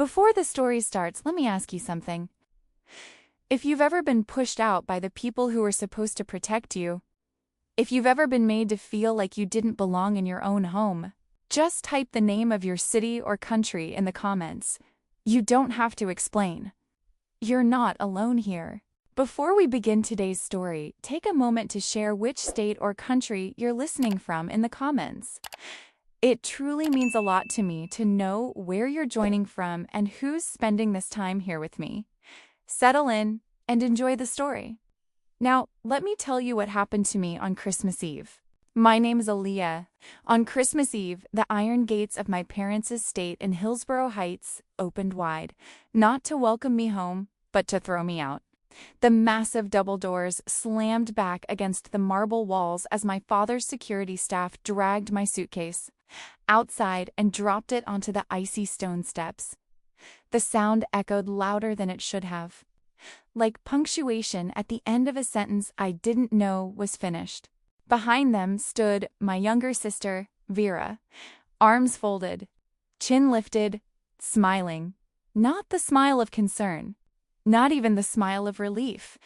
Before the story starts, let me ask you something. If you've ever been pushed out by the people who were supposed to protect you, if you've ever been made to feel like you didn't belong in your own home, just type the name of your city or country in the comments. You don't have to explain. You're not alone here. Before we begin today's story, take a moment to share which state or country you're listening from in the comments. It truly means a lot to me to know where you're joining from and who's spending this time here with me. Settle in and enjoy the story. Now, let me tell you what happened to me on Christmas Eve. My name's Aaliyah. On Christmas Eve, the iron gates of my parents' estate in Hillsborough Heights opened wide, not to welcome me home, but to throw me out. The massive double doors slammed back against the marble walls as my father's security staff dragged my suitcase outside and dropped it onto the icy stone steps. The sound echoed louder than it should have, like punctuation at the end of a sentence I didn't know was finished. Behind them stood my younger sister, Vera, arms folded, chin lifted, smiling. Not the smile of concern, not even the smile of relief.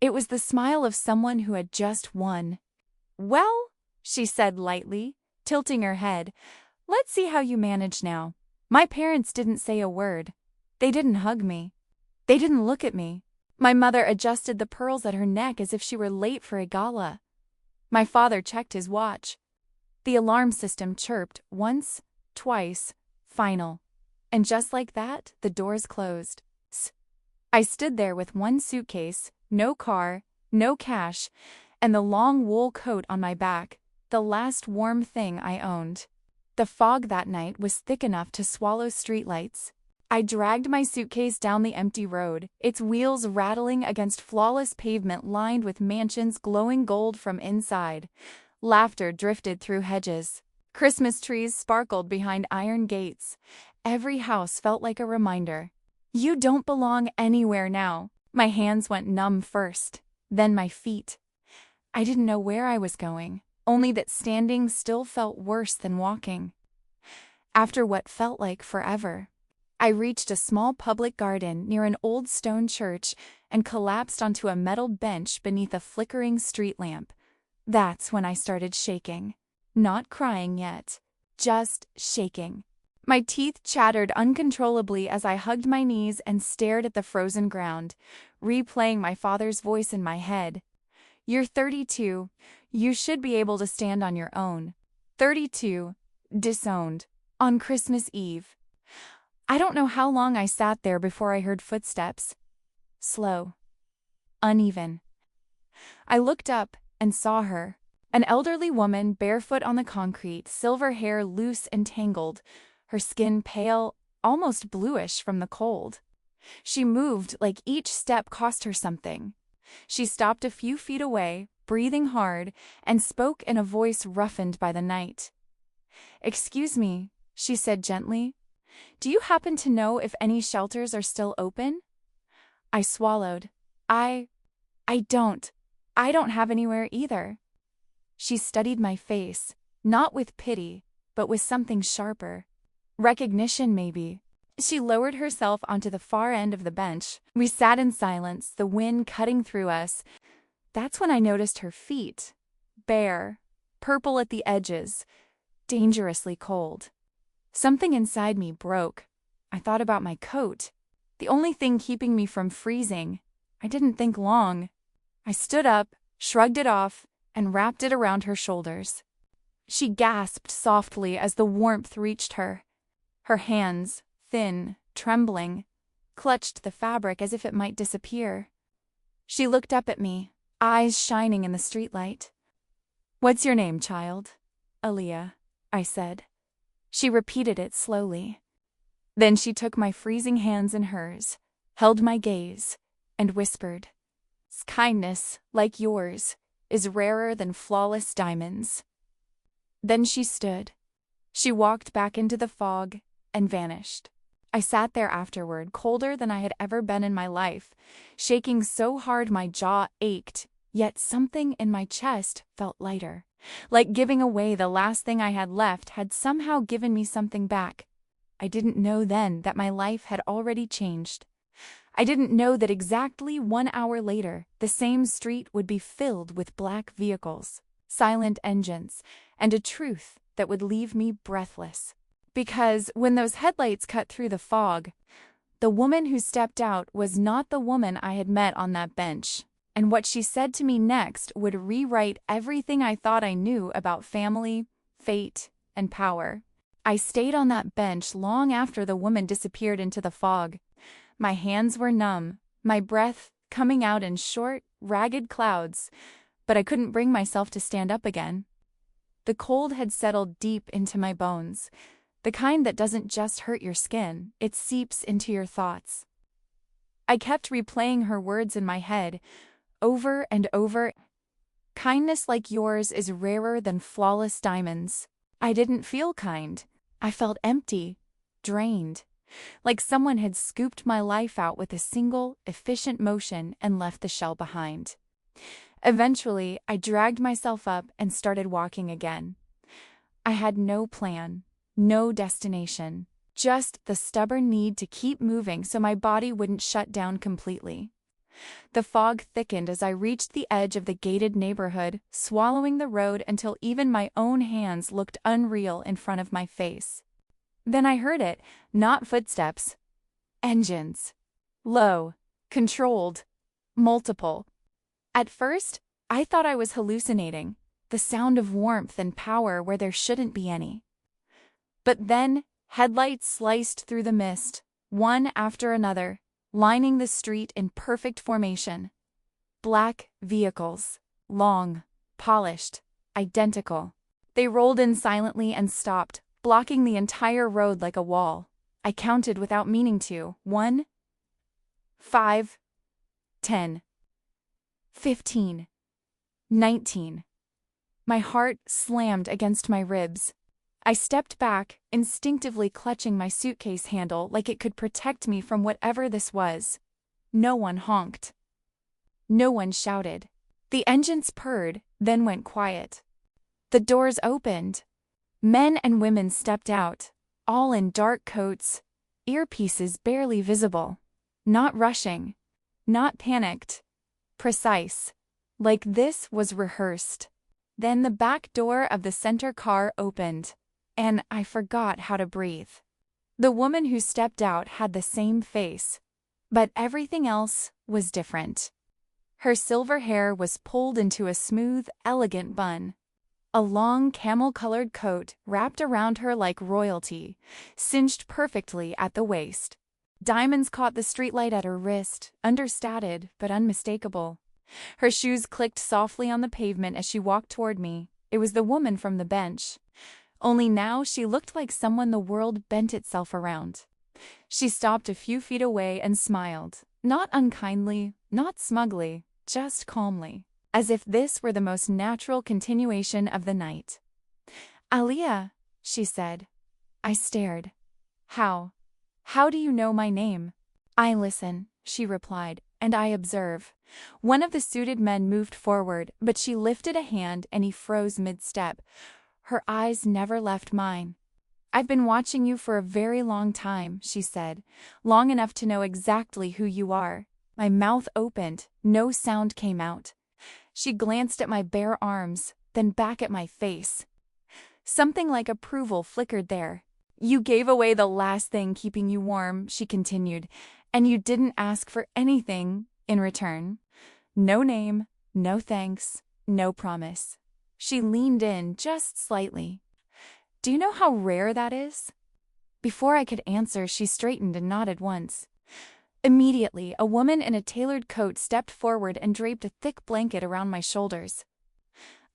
It was the smile of someone who had just won. "Well," she said lightly, tilting her head, "let's see how you manage now." My parents didn't say a word. They didn't hug me. They didn't look at me. My mother adjusted the pearls at her neck as if she were late for a gala. My father checked his watch. The alarm system chirped once, twice, final. And just like that, the doors closed. I stood there with one suitcase, no car, no cash, and the long wool coat on my back, the last warm thing I owned. The fog that night was thick enough to swallow streetlights. I dragged my suitcase down the empty road, its wheels rattling against flawless pavement lined with mansions glowing gold from inside. Laughter drifted through hedges. Christmas trees sparkled behind iron gates. Every house felt like a reminder. You don't belong anywhere now. My hands went numb first, then my feet. I didn't know where I was going, only that standing still felt worse than walking. After what felt like forever, I reached a small public garden near an old stone church and collapsed onto a metal bench beneath a flickering street lamp. That's when I started shaking. Not crying yet, just shaking. My teeth chattered uncontrollably as I hugged my knees and stared at the frozen ground, replaying my father's voice in my head. "You're 32. You should be able to stand on your own. 32. Disowned. On Christmas Eve." I don't know how long I sat there before I heard footsteps. Slow. Uneven. I looked up and saw her. An elderly woman barefoot on the concrete, silver hair loose and tangled, her skin pale, almost bluish from the cold. She moved like each step cost her something. She stopped a few feet away, breathing hard, and spoke in a voice roughened by the night. "Excuse me," she said gently. "Do you happen to know if any shelters are still open?" I swallowed. I don't have anywhere either." She studied my face, not with pity, but with something sharper. Recognition, maybe. She lowered herself onto the far end of the bench. We sat in silence, the wind cutting through us. That's when I noticed her feet. Bare, purple at the edges, dangerously cold. Something inside me broke. I thought about my coat, the only thing keeping me from freezing. I didn't think long. I stood up, shrugged it off, and wrapped it around her shoulders. She gasped softly as the warmth reached her. Her hands, thin, trembling, clutched the fabric as if it might disappear. She looked up at me, eyes shining in the streetlight. "What's your name, child?" "Aaliyah," I said. She repeated it slowly. Then she took my freezing hands in hers, held my gaze, and whispered, "Kindness, like yours, is rarer than flawless diamonds." Then she stood. She walked back into the fog and vanished. I sat there afterward, colder than I had ever been in my life, shaking so hard my jaw ached, yet something in my chest felt lighter, like giving away the last thing I had left had somehow given me something back. I didn't know then that my life had already changed. I didn't know that exactly 1 hour later, the same street would be filled with black vehicles, silent engines, and a truth that would leave me breathless. Because when those headlights cut through the fog, the woman who stepped out was not the woman I had met on that bench, and what she said to me next would rewrite everything I thought I knew about family, fate, and power. I stayed on that bench long after the woman disappeared into the fog. My hands were numb, my breath coming out in short, ragged clouds, but I couldn't bring myself to stand up again. The cold had settled deep into my bones, the kind that doesn't just hurt your skin, it seeps into your thoughts. I kept replaying her words in my head, over and over. Kindness like yours is rarer than flawless diamonds. I didn't feel kind. I felt empty, drained, like someone had scooped my life out with a single, efficient motion and left the shell behind. Eventually, I dragged myself up and started walking again. I had no plan, no destination, just the stubborn need to keep moving so my body wouldn't shut down completely. The fog thickened as I reached the edge of the gated neighborhood, swallowing the road until even my own hands looked unreal in front of my face. Then I heard it, not footsteps. Engines. Low, controlled, multiple. At first, I thought I was hallucinating, the sound of warmth and power where there shouldn't be any. But then, headlights sliced through the mist, one after another, lining the street in perfect formation. Black vehicles, long, polished, identical. They rolled in silently and stopped, blocking the entire road like a wall. I counted without meaning to. 1, 5, 10, 15, 19. My heart slammed against my ribs. I stepped back, instinctively clutching my suitcase handle like it could protect me from whatever this was. No one honked. No one shouted. The engines purred, then went quiet. The doors opened. Men and women stepped out, all in dark coats, earpieces barely visible. Not rushing, not panicked, precise, like this was rehearsed. Then the back door of the center car opened, and I forgot how to breathe. The woman who stepped out had the same face, but everything else was different. Her silver hair was pulled into a smooth, elegant bun. A long camel-colored coat wrapped around her like royalty, cinched perfectly at the waist. Diamonds caught the streetlight at her wrist, understated but unmistakable. Her shoes clicked softly on the pavement as she walked toward me. It was the woman from the bench. Only now she looked like someone the world bent itself around. She stopped a few feet away and smiled, not unkindly, not smugly, just calmly, as if this were the most natural continuation of the night. "Aliyah," she said. I stared. How? How do you know my name?" "I listen," she replied, "and I observe." One of the suited men moved forward, but she lifted a hand and he froze mid-step. Her eyes never left mine. "I've been watching you for a very long time," she said, "long enough to know exactly who you are." My mouth opened, no sound came out. She glanced at my bare arms, then back at my face. Something like approval flickered there. "You gave away the last thing keeping you warm," she continued, "and you didn't ask for anything in return. No name, no thanks, no promise." She leaned in just slightly. "Do you know how rare that is?" Before I could answer, she straightened and nodded once. Immediately, a woman in a tailored coat stepped forward and draped a thick blanket around my shoulders.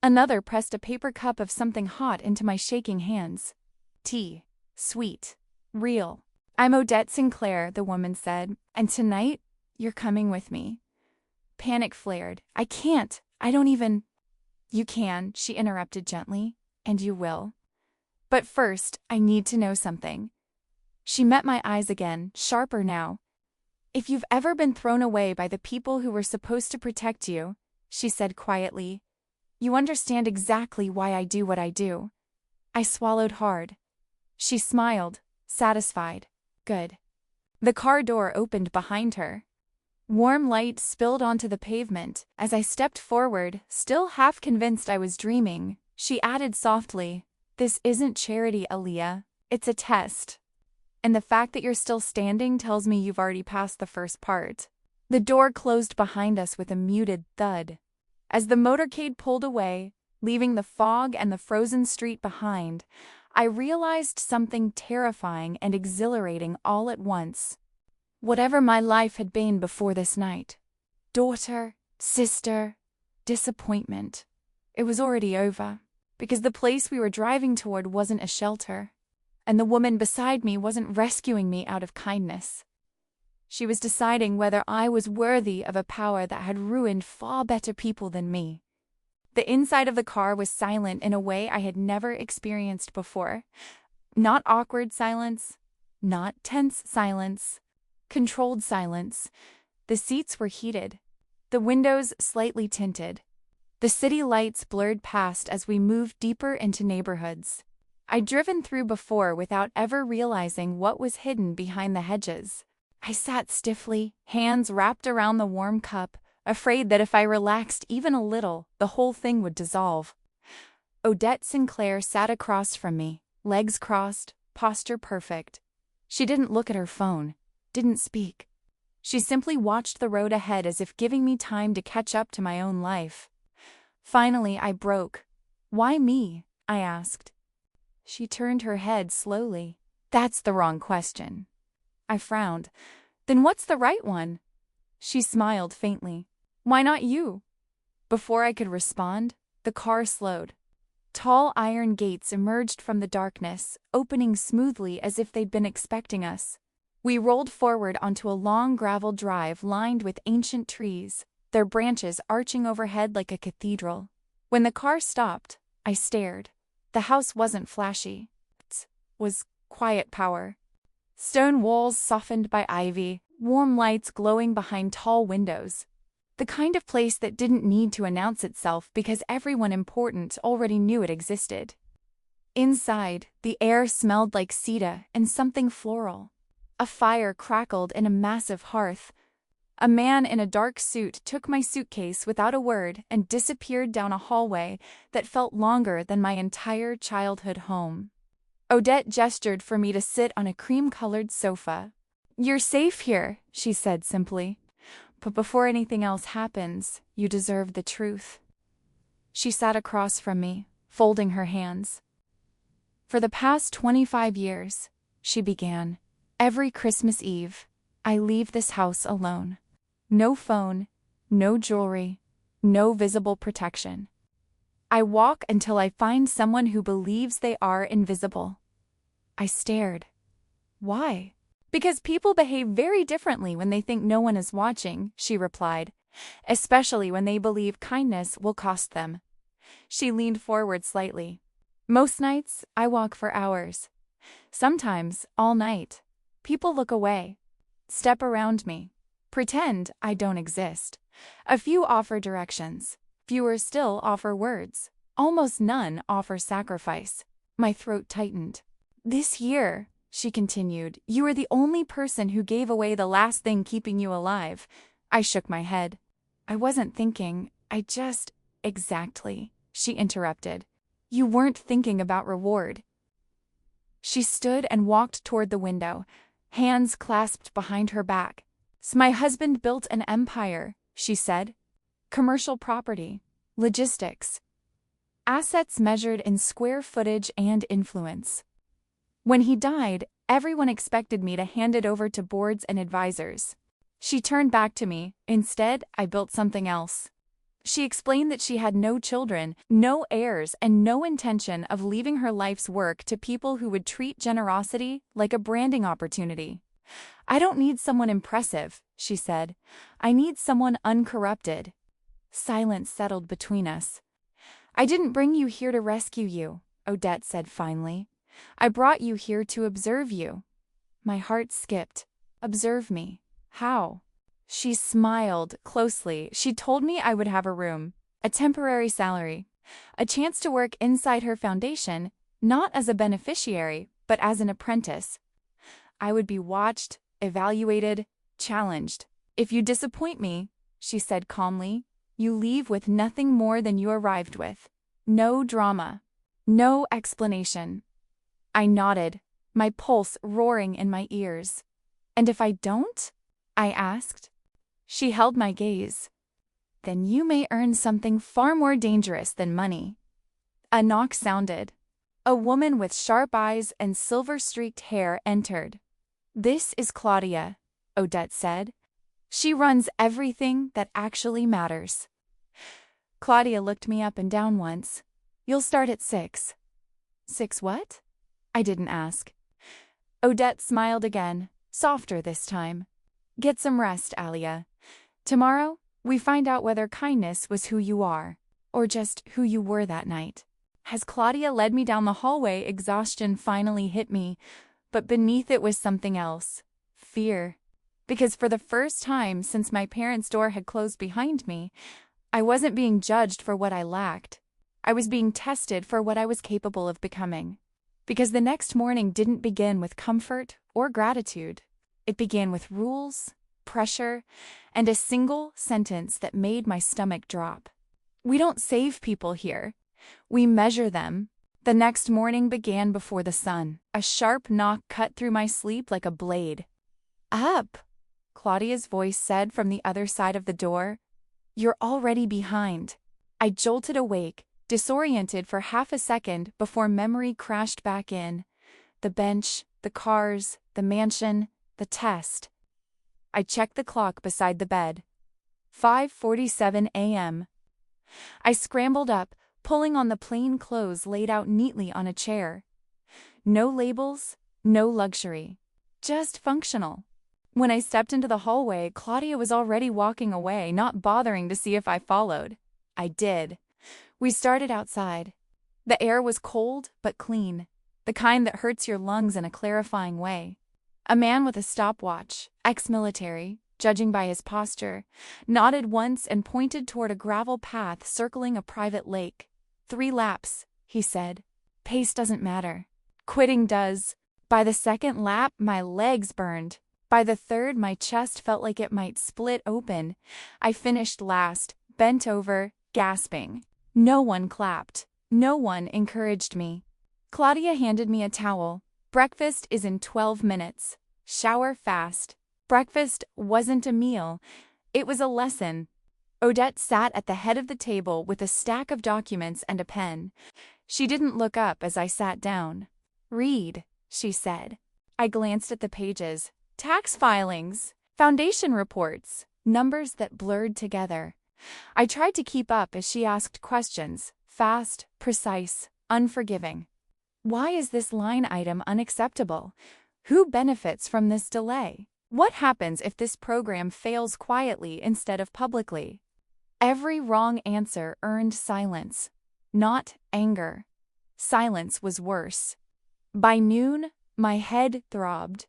Another pressed a paper cup of something hot into my shaking hands. "Tea. Sweet. Real." "I'm Odette Sinclair," the woman said, "and tonight, you're coming with me." Panic flared. "I can't. I don't even—" "You can," she interrupted gently, "and you will. But first, I need to know something." She met my eyes again, sharper now. "If you've ever been thrown away by the people who were supposed to protect you," she said quietly, "you understand exactly why I do what I do." I swallowed hard. She smiled, Satisfied. Good. The car door opened behind her. Warm light spilled onto the pavement. As I stepped forward, still half convinced I was dreaming, she added softly, "This isn't charity, Aaliyah. It's a test. And the fact that you're still standing tells me you've already passed the first part." The door closed behind us with a muted thud. As the motorcade pulled away, leaving the fog and the frozen street behind, I realized something terrifying and exhilarating all at once. Whatever my life had been before this night, daughter, sister, disappointment, it was already over, because the place we were driving toward wasn't a shelter, and the woman beside me wasn't rescuing me out of kindness. She was deciding whether I was worthy of a power that had ruined far better people than me. The inside of the car was silent in a way I had never experienced before. Not awkward silence, not tense silence, controlled silence. The seats were heated, the windows slightly tinted. The city lights blurred past as we moved deeper into neighborhoods I'd driven through before without ever realizing what was hidden behind the hedges. I sat stiffly, hands wrapped around the warm cup, afraid that if I relaxed even a little, the whole thing would dissolve. Odette Sinclair sat across from me, legs crossed, posture perfect. She didn't look at her phone, didn't speak. She simply watched the road ahead as if giving me time to catch up to my own life. Finally, I broke. "Why me?" I asked. She turned her head slowly. "That's the wrong question." I frowned. "Then what's the right one?" She smiled faintly. "Why not you?" Before I could respond, the car slowed. Tall iron gates emerged from the darkness, opening smoothly as if they'd been expecting us. We rolled forward onto a long gravel drive lined with ancient trees, their branches arching overhead like a cathedral. When the car stopped, I stared. The house wasn't flashy. It was quiet power. Stone walls softened by ivy, warm lights glowing behind tall windows. The kind of place that didn't need to announce itself because everyone important already knew it existed. Inside, the air smelled like cedar and something floral. A fire crackled in a massive hearth. A man in a dark suit took my suitcase without a word and disappeared down a hallway that felt longer than my entire childhood home. Odette gestured for me to sit on a cream-colored sofa. "You're safe here," she said simply. "But before anything else happens, you deserve the truth." She sat across from me, folding her hands. "For the past 25 years," she began, "every Christmas Eve, I leave this house alone. No phone, no jewelry, no visible protection. I walk until I find someone who believes they are invisible." I stared. "Why?" "Because people behave very differently when they think no one is watching," she replied, "especially when they believe kindness will cost them." She leaned forward slightly. "Most nights, I walk for hours. Sometimes, all night. People look away, step around me, pretend I don't exist. A few offer directions. Fewer still offer words. Almost none offer sacrifice." My throat tightened. "This year," she continued, "you were the only person who gave away the last thing keeping you alive." I shook my head. "I wasn't thinking, I just—" "Exactly," she interrupted. "You weren't thinking about reward." She stood and walked toward the window, hands clasped behind her back. "My husband built an empire," she said. "Commercial property, logistics, assets measured in square footage and influence. When he died, everyone expected me to hand it over to boards and advisors. She turned back to me. Instead, I built something else." She explained that she had no children, no heirs, and no intention of leaving her life's work to people who would treat generosity like a branding opportunity. "I don't need someone impressive," she said. "I need someone uncorrupted." Silence settled between us. "I didn't bring you here to rescue you," Odette said finally. "I brought you here to observe you." My heart skipped. "Observe me? How?" She smiled closely. She told me I would have a room, a temporary salary, a chance to work inside her foundation, not as a beneficiary, but as an apprentice. I would be watched, evaluated, challenged. If you disappoint me, she said calmly, you leave with nothing more than you arrived with. No drama. No explanation. I nodded, my pulse roaring in my ears. And if I don't? I asked. She held my gaze. Then you may earn something far more dangerous than money. A knock sounded. A woman with sharp eyes and silver-streaked hair entered. This is Claudia, Odette said. She runs everything that actually matters. Claudia looked me up and down once. You'll start at 6. 6 what? I didn't ask. Odette smiled again, softer this time. Get some rest, Alia. Tomorrow, we find out whether kindness was who you are, or just who you were that night. As Claudia led me down the hallway, exhaustion finally hit me, but beneath it was something else. Fear. Because for the first time since my parents' door had closed behind me, I wasn't being judged for what I lacked. I was being tested for what I was capable of becoming. Because the next morning didn't begin with comfort or gratitude. It began with rules, pressure, and a single sentence that made my stomach drop. We don't save people here. We measure them. The next morning began before the sun. A sharp knock cut through my sleep like a blade. Up, Claudia's voice said from the other side of the door. You're already behind. I jolted awake, disoriented for half a second before memory crashed back in. The bench, the cars, the mansion, the test. I checked the clock beside the bed. 5:47 a.m. I scrambled up, pulling on the plain clothes laid out neatly on a chair. No labels, no luxury. Just functional. When I stepped into the hallway, Claudia was already walking away, not bothering to see if I followed. I did. We started outside. The air was cold but clean, the kind that hurts your lungs in a clarifying way. A man with a stopwatch, ex-military, judging by his posture, nodded once and pointed toward a gravel path circling a private lake. 3 laps, he said. Pace doesn't matter. Quitting does. By the second lap, my legs burned. By the third, my chest felt like it might split open. I finished last, bent over, gasping. No one clapped. No one encouraged me. Claudia handed me a towel. Breakfast is in 12 minutes. Shower fast. Breakfast wasn't a meal. It was a lesson. Odette sat at the head of the table with a stack of documents and a pen. She didn't look up as I sat down. Read, she said. I glanced at the pages. Tax filings, foundation reports, numbers that blurred together. I tried to keep up as she asked questions, fast, precise, unforgiving. Why is this line item unacceptable? Who benefits from this delay? What happens if this program fails quietly instead of publicly? Every wrong answer earned silence, not anger. Silence was worse. By noon, my head throbbed.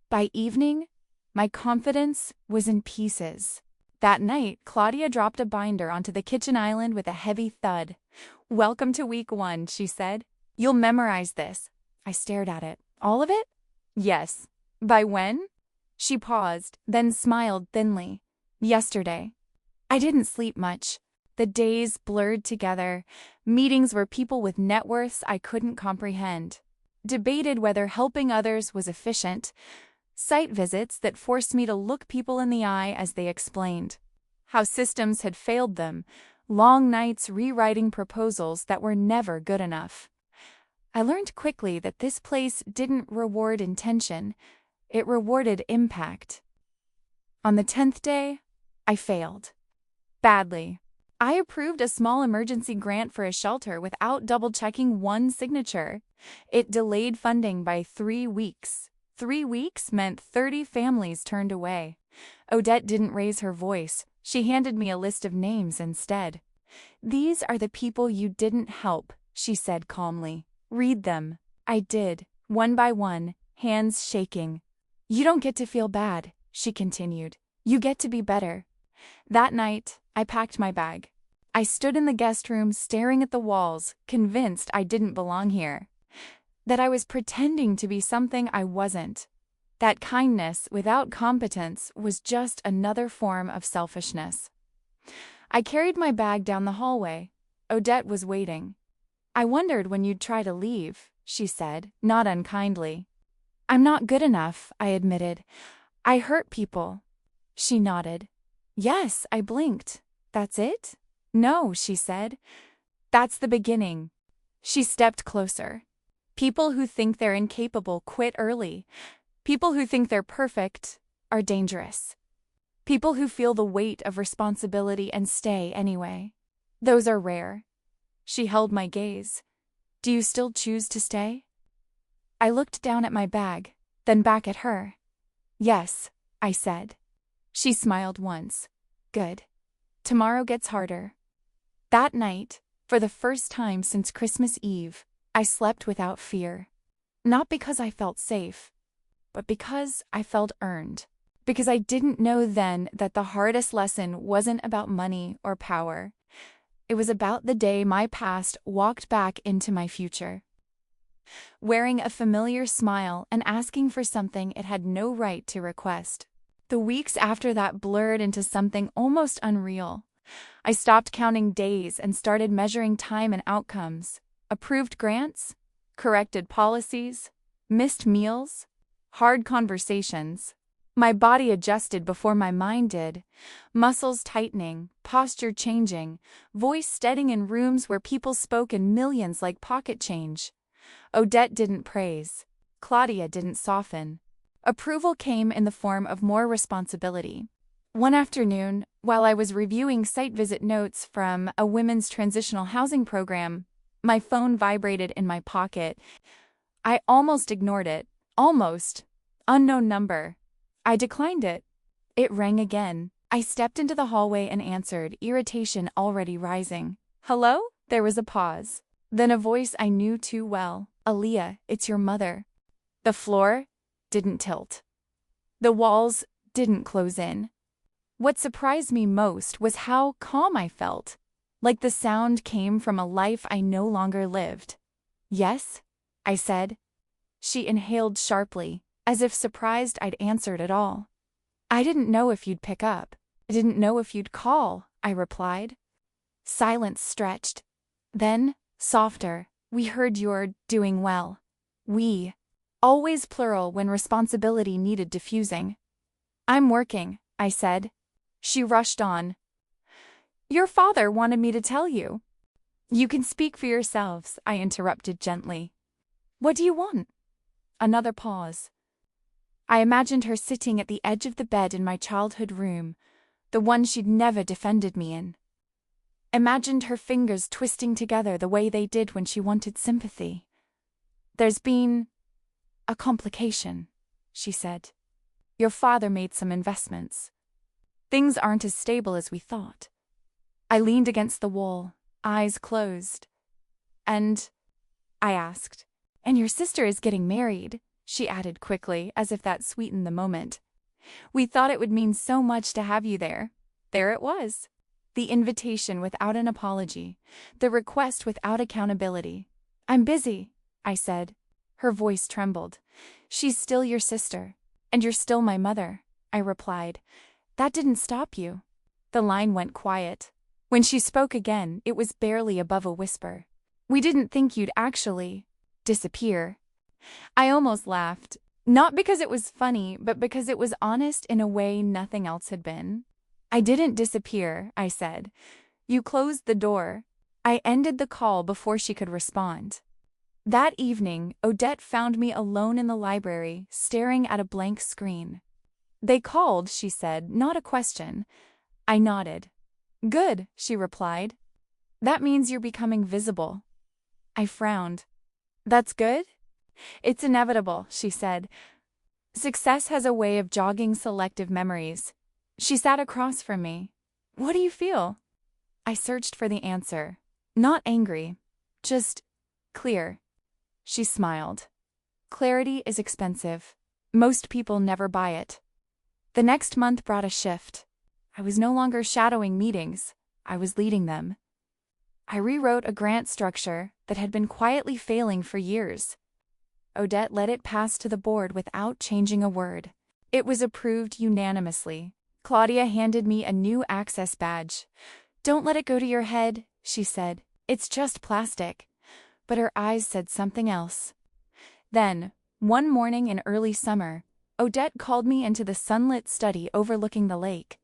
By evening, my confidence was in pieces. That night, Claudia dropped a binder onto the kitchen island with a heavy thud. Welcome to week 1, she said. You'll memorize this. I stared at it. All of it? Yes. By when? She paused, then smiled thinly. Yesterday. I didn't sleep much. The days blurred together. Meetings were people with net worths I couldn't comprehend. Debated whether helping others was efficient. Site visits that forced me to look people in the eye as they explained how systems had failed them, long nights rewriting proposals that were never good enough. I learned quickly that this place didn't reward intention, it rewarded impact. On the 10th day, I failed. Badly. I approved a small emergency grant for a shelter without double-checking one signature. It delayed funding by 3 weeks. 3 weeks meant 30 families turned away. Odette didn't raise her voice. She handed me a list of names instead. These are the people you didn't help, she said calmly. Read them. I did, one by one, hands shaking. You don't get to feel bad, she continued. You get to be better. That night, I packed my bag. I stood in the guest room staring at the walls, convinced I didn't belong here. That I was pretending to be something I wasn't. That kindness without competence was just another form of selfishness. I carried my bag down the hallway. Odette was waiting. "I wondered when you'd try to leave," she said, not unkindly. "I'm not good enough," I admitted. "I hurt people." She nodded. "Yes," I blinked. "That's it?" "No," she said. "That's the beginning." She stepped closer. "People who think they're incapable quit early. People who think they're perfect are dangerous. People who feel the weight of responsibility and stay anyway. Those are rare." She held my gaze. "Do you still choose to stay?" I looked down at my bag, then back at her. "Yes," I said. She smiled once. "Good. Tomorrow gets harder." That night, for the first time since Christmas Eve, I slept without fear. Not because I felt safe, but because I felt earned. Because I didn't know then that the hardest lesson wasn't about money or power. It was about the day my past walked back into my future, wearing a familiar smile and asking for something it had no right to request. The weeks after that blurred into something almost unreal. I stopped counting days and started measuring time and outcomes. Approved grants, corrected policies, missed meals, hard conversations. My body adjusted before my mind did, muscles tightening, posture changing, voice steadying in rooms where people spoke in millions like pocket change. Odette didn't praise. Claudia didn't soften. Approval came in the form of more responsibility. One afternoon, while I was reviewing site visit notes from a women's transitional housing program, my phone vibrated in my pocket. I almost ignored it. Almost. Unknown number. I declined it. It rang again. I stepped into the hallway and answered, irritation already rising. "Hello?" There was a pause. Then a voice I knew too well. "Aaliyah, it's your mother." The floor didn't tilt. The walls didn't close in. What surprised me most was how calm I felt, like the sound came from a life I no longer lived. "Yes?" I said. She inhaled sharply, as if surprised I'd answered at all. "I didn't know if you'd pick up. I didn't know if you'd call," I replied. Silence stretched. Then, softer, "We heard you're doing well." We. Always plural when responsibility needed diffusing. "I'm working," I said. She rushed on. "Your father wanted me to tell you." "You can speak for yourselves," I interrupted gently. "What do you want?" Another pause. I imagined her sitting at the edge of the bed in my childhood room, the one she'd never defended me in. Imagined her fingers twisting together the way they did when she wanted sympathy. "There's been a complication," she said. "Your father made some investments. Things aren't as stable as we thought." I leaned against the wall, eyes closed. "And?" I asked. "And your sister is getting married," she added quickly, as if that sweetened the moment. "We thought it would mean so much to have you there." There it was. The invitation without an apology, the request without accountability. "I'm busy," I said. Her voice trembled. "She's still your sister, and you're still my mother," I replied. "That didn't stop you." The line went quiet. When she spoke again, it was barely above a whisper. "We didn't think you'd actually disappear." I almost laughed, not because it was funny, but because it was honest in a way nothing else had been. "I didn't disappear," I said. "You closed the door." I ended the call before she could respond. That evening, Odette found me alone in the library, staring at a blank screen. "They called," she said, not a question. I nodded. "Good," she replied. "That means you're becoming visible." I frowned. "That's good?" "It's inevitable," she said. "Success has a way of jogging selective memories." She sat across from me. "What do you feel?" I searched for the answer. Not angry, just clear. She smiled. "Clarity is expensive. Most people never buy it." The next month brought a shift. I was no longer shadowing meetings. I was leading them. I rewrote a grant structure that had been quietly failing for years. Odette let it pass to the board without changing a word. It was approved unanimously. Claudia handed me a new access badge. "Don't let it go to your head," she said. "It's just plastic." But her eyes said something else. Then, one morning in early summer, Odette called me into the sunlit study overlooking the lake.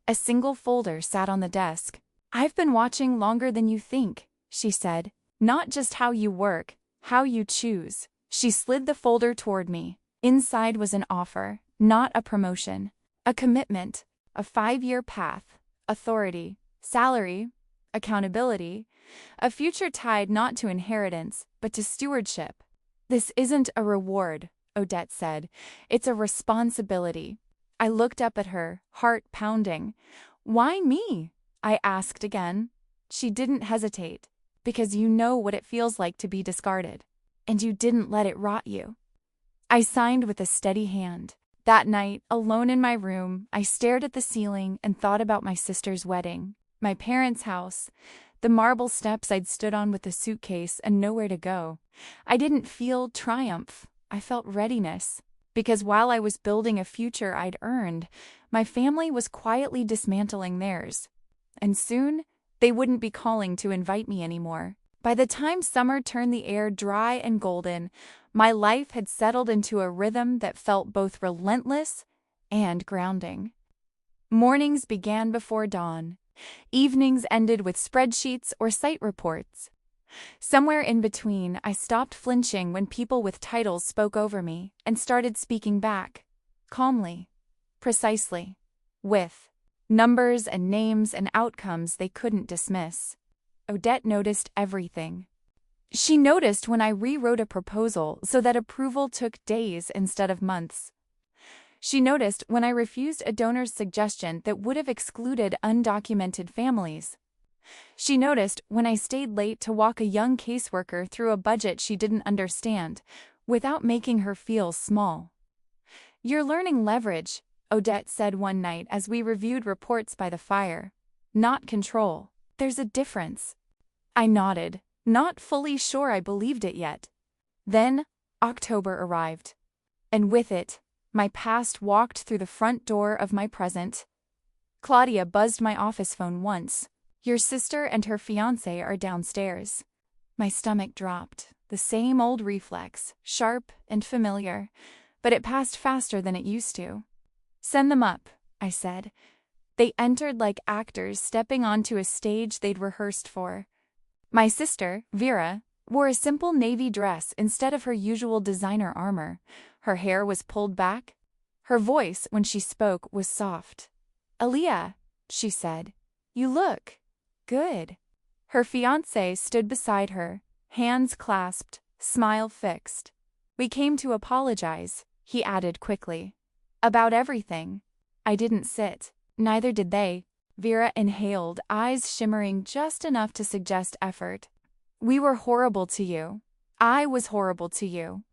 A single folder sat on the desk. "I've been watching longer than you think," she said. "Not just how you work, how you choose." She slid the folder toward me. Inside was an offer, not a promotion. A commitment, a 5-year path, authority, salary, accountability, a future tied not to inheritance, but to stewardship. "This isn't a reward," Odette said. "It's a responsibility." I looked up at her, heart pounding. "Why me?" I asked again. She didn't hesitate. "Because you know what it feels like to be discarded. And you didn't let it rot you." I signed with a steady hand. That night, alone in my room, I stared at the ceiling and thought about my sister's wedding, my parents' house, the marble steps I'd stood on with the suitcase and nowhere to go. I didn't feel triumph. I felt readiness. Because while I was building a future I'd earned, my family was quietly dismantling theirs. And soon, they wouldn't be calling to invite me anymore. By the time summer turned the air dry and golden, my life had settled into a rhythm that felt both relentless and grounding. Mornings began before dawn. Evenings ended with spreadsheets or site reports. Somewhere in between, I stopped flinching when people with titles spoke over me and started speaking back, calmly, precisely, with numbers and names and outcomes they couldn't dismiss. Odette noticed everything. She noticed when I rewrote a proposal so that approval took days instead of months. She noticed when I refused a donor's suggestion that would have excluded undocumented families. She noticed when I stayed late to walk a young caseworker through a budget she didn't understand, without making her feel small. "You're learning leverage," Odette said one night as we reviewed reports by the fire. "Not control. There's a difference." I nodded, not fully sure I believed it yet. Then, October arrived. And with it, my past walked through the front door of my present. Claudia buzzed my office phone once. "Your sister and her fiancé are downstairs." My stomach dropped, the same old reflex, sharp and familiar, but it passed faster than it used to. "Send them up," I said. They entered like actors stepping onto a stage they'd rehearsed for. My sister, Vera, wore a simple navy dress instead of her usual designer armor. Her hair was pulled back. Her voice, when she spoke, was soft. "Aaliyah," she said, "you look good." Her fiancé stood beside her, hands clasped, smile fixed. "We came to apologize," he added quickly. "About everything." I didn't sit. Neither did they. Vera inhaled, eyes shimmering just enough to suggest effort. "We were horrible to you. I was horrible to you.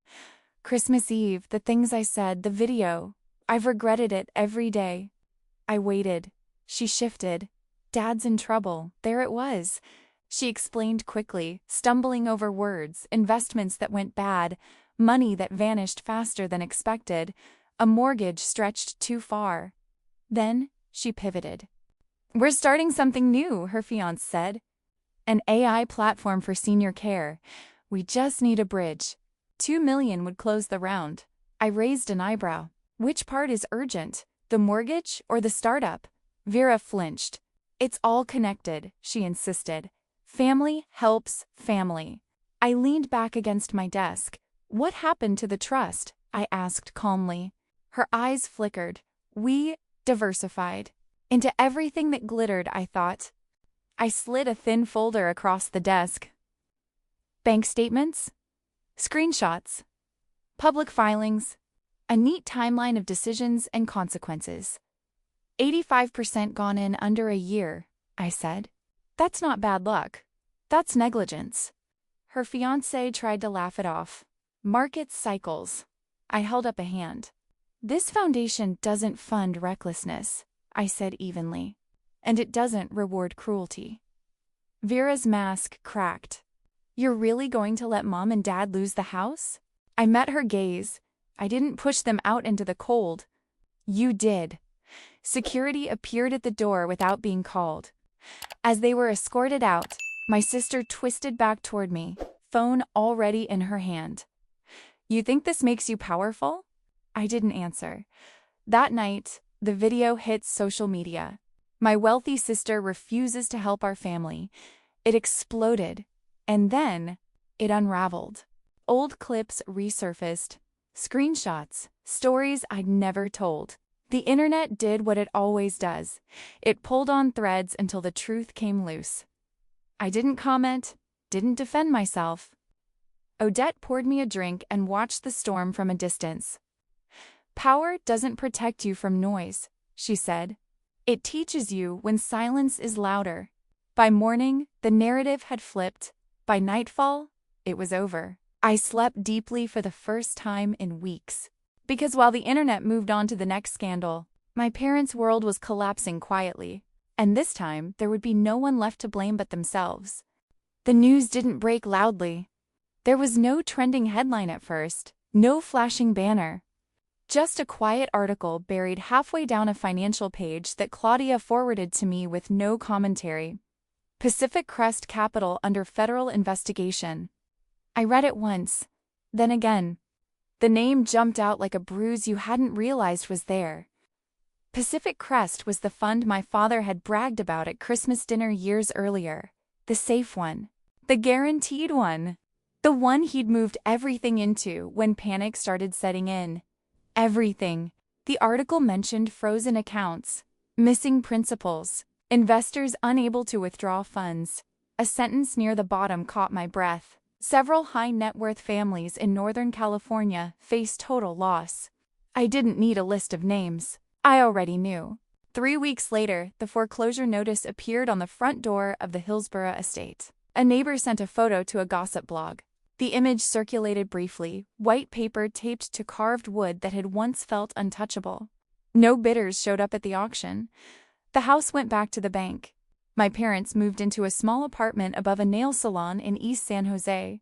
Christmas Eve, the things I said, the video. I've regretted it every day." I waited. She shifted. "Dad's in trouble." There it was. She explained quickly, stumbling over words, investments that went bad, money that vanished faster than expected, a mortgage stretched too far. Then she pivoted. "We're starting something new," her fiancé said. "An AI platform for senior care. We just need a bridge. 2 million would close the round." I raised an eyebrow. "Which part is urgent? The mortgage or the startup?" Vera flinched. "It's all connected," she insisted. "Family helps family." I leaned back against my desk. "What happened to the trust?" I asked calmly. Her eyes flickered. "We diversified. Into everything that glittered," I thought. I slid a thin folder across the desk. Bank statements, screenshots, public filings, a neat timeline of decisions and consequences. 85% gone in under a year, I said. "That's not bad luck. That's negligence." Her fiancé tried to laugh it off. "Market cycles." I held up a hand. "This foundation doesn't fund recklessness," I said evenly. "And it doesn't reward cruelty." Vera's mask cracked. "You're really going to let Mom and Dad lose the house?" I met her gaze. I didn't push them out into the cold. You did. Security appeared at the door without being called. As they were escorted out, my sister twisted back toward me, phone already in her hand. You think this makes you powerful? I didn't answer. That night, the video hits social media. My wealthy sister refuses to help our family. It exploded, and then it unraveled. Old clips resurfaced, screenshots, stories I'd never told. The internet did what it always does. It pulled on threads until the truth came loose. I didn't comment, didn't defend myself. Odette poured me a drink and watched the storm from a distance. Power doesn't protect you from noise, she said. It teaches you when silence is louder. By morning, the narrative had flipped. By nightfall, it was over. I slept deeply for the first time in weeks. Because while the internet moved on to the next scandal, my parents' world was collapsing quietly. And this time, there would be no one left to blame but themselves. The news didn't break loudly. There was no trending headline at first, no flashing banner. Just a quiet article buried halfway down a financial page that Claudia forwarded to me with no commentary. Pacific Crest Capital under federal investigation. I read it once, then again. The name jumped out like a bruise you hadn't realized was there. Pacific Crest was the fund my father had bragged about at Christmas dinner years earlier. The safe one. The guaranteed one. The one he'd moved everything into when panic started setting in. Everything. The article mentioned frozen accounts, missing principals, investors unable to withdraw funds. A sentence near the bottom caught my breath. Several high-net-worth families in Northern California face total loss. I didn't need a list of names. I already knew. 3 weeks later, the foreclosure notice appeared on the front door of the Hillsborough estate. A neighbor sent a photo to a gossip blog. The image circulated briefly, white paper taped to carved wood that had once felt untouchable. No bidders showed up at the auction. The house went back to the bank. My parents moved into a small apartment above a nail salon in East San Jose.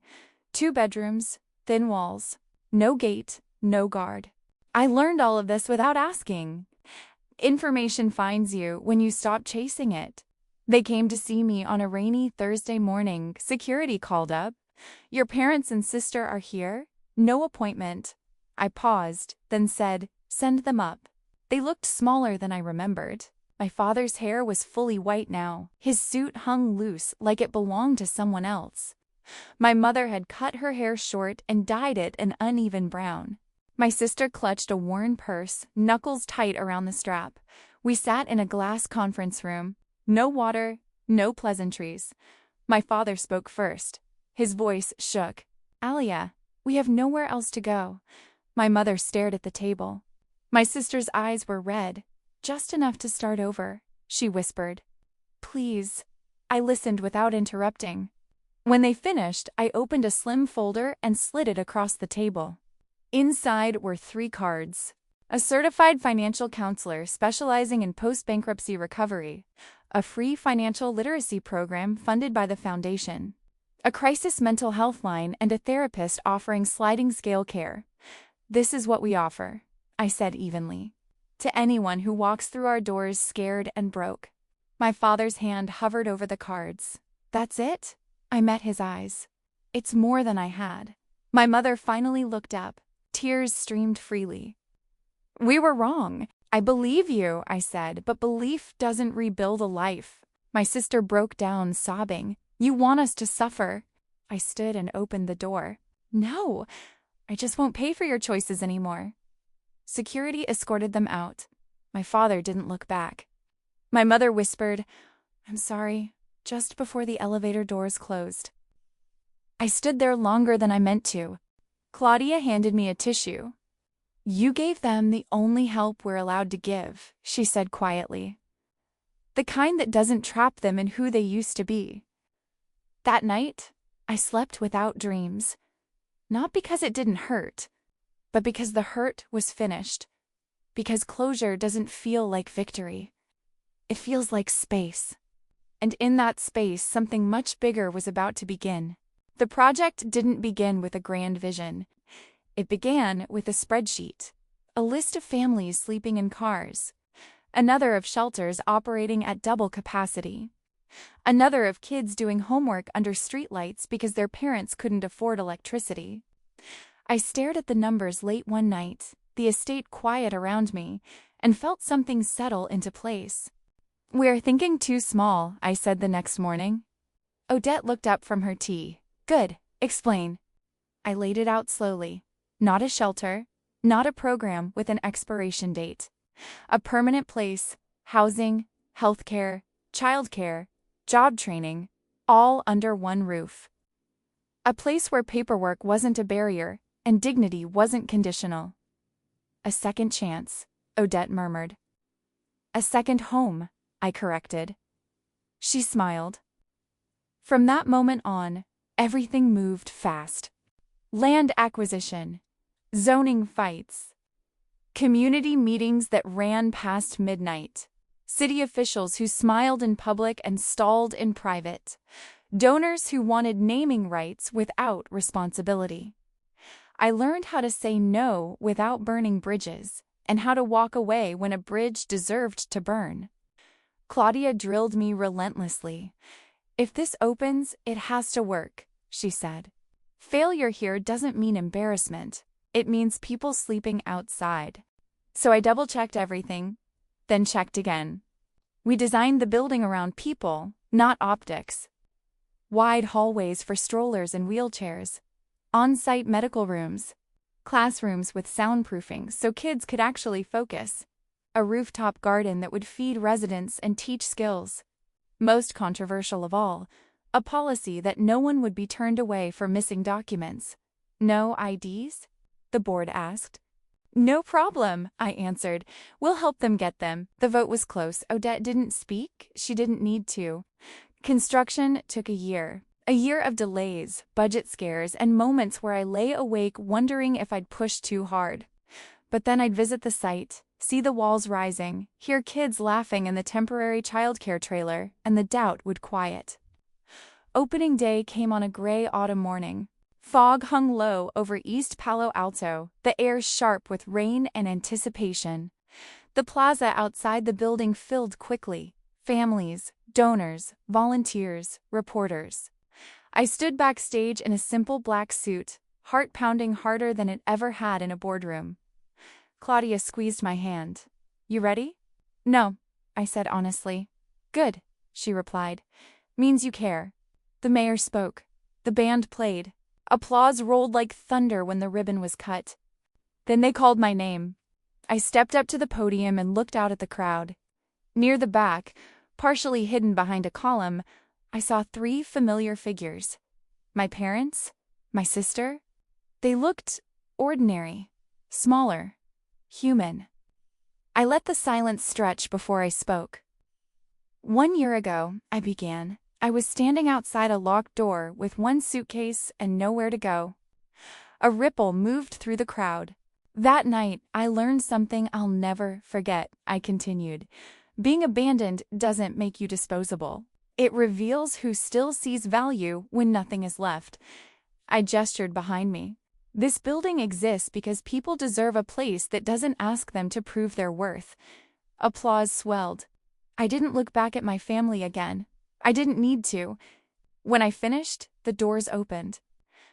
2 bedrooms, thin walls, no gate, no guard. I learned all of this without asking. Information finds you when you stop chasing it. They came to see me on a rainy Thursday morning. Security called up. Your parents and sister are here? No appointment. I paused, then said, send them up. They looked smaller than I remembered. My father's hair was fully white now. His suit hung loose like it belonged to someone else. My mother had cut her hair short and dyed it an uneven brown. My sister clutched a worn purse, knuckles tight around the strap. We sat in a glass conference room. No water, no pleasantries. My father spoke first. His voice shook. Alia, we have nowhere else to go. My mother stared at the table. My sister's eyes were red. Just enough to start over, she whispered. Please. I listened without interrupting. When they finished, I opened a slim folder and slid it across the table. Inside were 3 cards. A certified financial counselor specializing in post-bankruptcy recovery. A free financial literacy program funded by the foundation. A crisis mental health line and a therapist offering sliding scale care. This is what we offer, I said evenly. To anyone who walks through our doors scared and broke. My father's hand hovered over the cards. That's it? I met his eyes. It's more than I had. My mother finally looked up. Tears streamed freely. We were wrong. I believe you, I said, but belief doesn't rebuild a life. My sister broke down, sobbing. You want us to suffer. I stood and opened the door. No, I just won't pay for your choices anymore. Security escorted them out. My father didn't look back. My mother whispered, I'm sorry, just before the elevator doors closed. I stood there longer than I meant to. Claudia handed me a tissue. You gave them the only help we're allowed to give, she said quietly. The kind that doesn't trap them in who they used to be. That night, I slept without dreams. Not because it didn't hurt, but because the hurt was finished. Because closure doesn't feel like victory. It feels like space. And in that space, something much bigger was about to begin. The project didn't begin with a grand vision. It began with a spreadsheet, a list of families sleeping in cars, another of shelters operating at double capacity, another of kids doing homework under streetlights because their parents couldn't afford electricity. I stared at the numbers late one night, the estate quiet around me, and felt something settle into place. "We're thinking too small," I said the next morning. Odette looked up from her tea. "Good, explain." I laid it out slowly. Not a shelter, not a program with an expiration date. A permanent place, housing, healthcare, childcare, job training, all under one roof. A place where paperwork wasn't a barrier and dignity wasn't conditional. "A second chance," Odette murmured. "A second home," I corrected. She smiled. From that moment on, everything moved fast. Land acquisition, zoning fights, community meetings that ran past midnight, city officials who smiled in public and stalled in private, donors who wanted naming rights without responsibility. I learned how to say no without burning bridges, and how to walk away when a bridge deserved to burn. Claudia drilled me relentlessly. "If this opens, it has to work," she said. "Failure here doesn't mean embarrassment. It means people sleeping outside." So I double-checked everything, then checked again. We designed the building around people, not optics. Wide hallways for strollers and wheelchairs, on-site medical rooms, classrooms with soundproofing so kids could actually focus, a rooftop garden that would feed residents and teach skills. Most controversial of all, a policy that no one would be turned away for missing documents. "No IDs?" the board asked. "No problem," I answered. "We'll help them get them." The vote was close. Odette didn't speak. She didn't need to. Construction took a year of delays, budget scares, and moments where I lay awake wondering if I'd pushed too hard. But then I'd visit the site, see the walls rising, hear kids laughing in the temporary childcare trailer, and the doubt would quiet. Opening day came on a gray autumn morning. Fog hung low over East Palo Alto, the air sharp with rain and anticipation. The plaza outside the building filled quickly. Families, donors, volunteers, reporters. I stood backstage in a simple black suit, heart pounding harder than it ever had in a boardroom. Claudia squeezed my hand. "You ready?" "No," I said honestly. "Good," she replied. "Means you care." The mayor spoke. The band played. Applause rolled like thunder when the ribbon was cut. Then they called my name. I stepped up to the podium and looked out at the crowd. Near the back, partially hidden behind a column, I saw 3 familiar figures. My parents, my sister. They looked ordinary, smaller, human. I let the silence stretch before I spoke. "1 year ago," I began, "I was standing outside a locked door with one suitcase and nowhere to go." A ripple moved through the crowd. "That night, I learned something I'll never forget," I continued. "Being abandoned doesn't make you disposable. It reveals who still sees value when nothing is left." I gestured behind me. "This building exists because people deserve a place that doesn't ask them to prove their worth." Applause swelled. I didn't look back at my family again. I didn't need to. When I finished, the doors opened.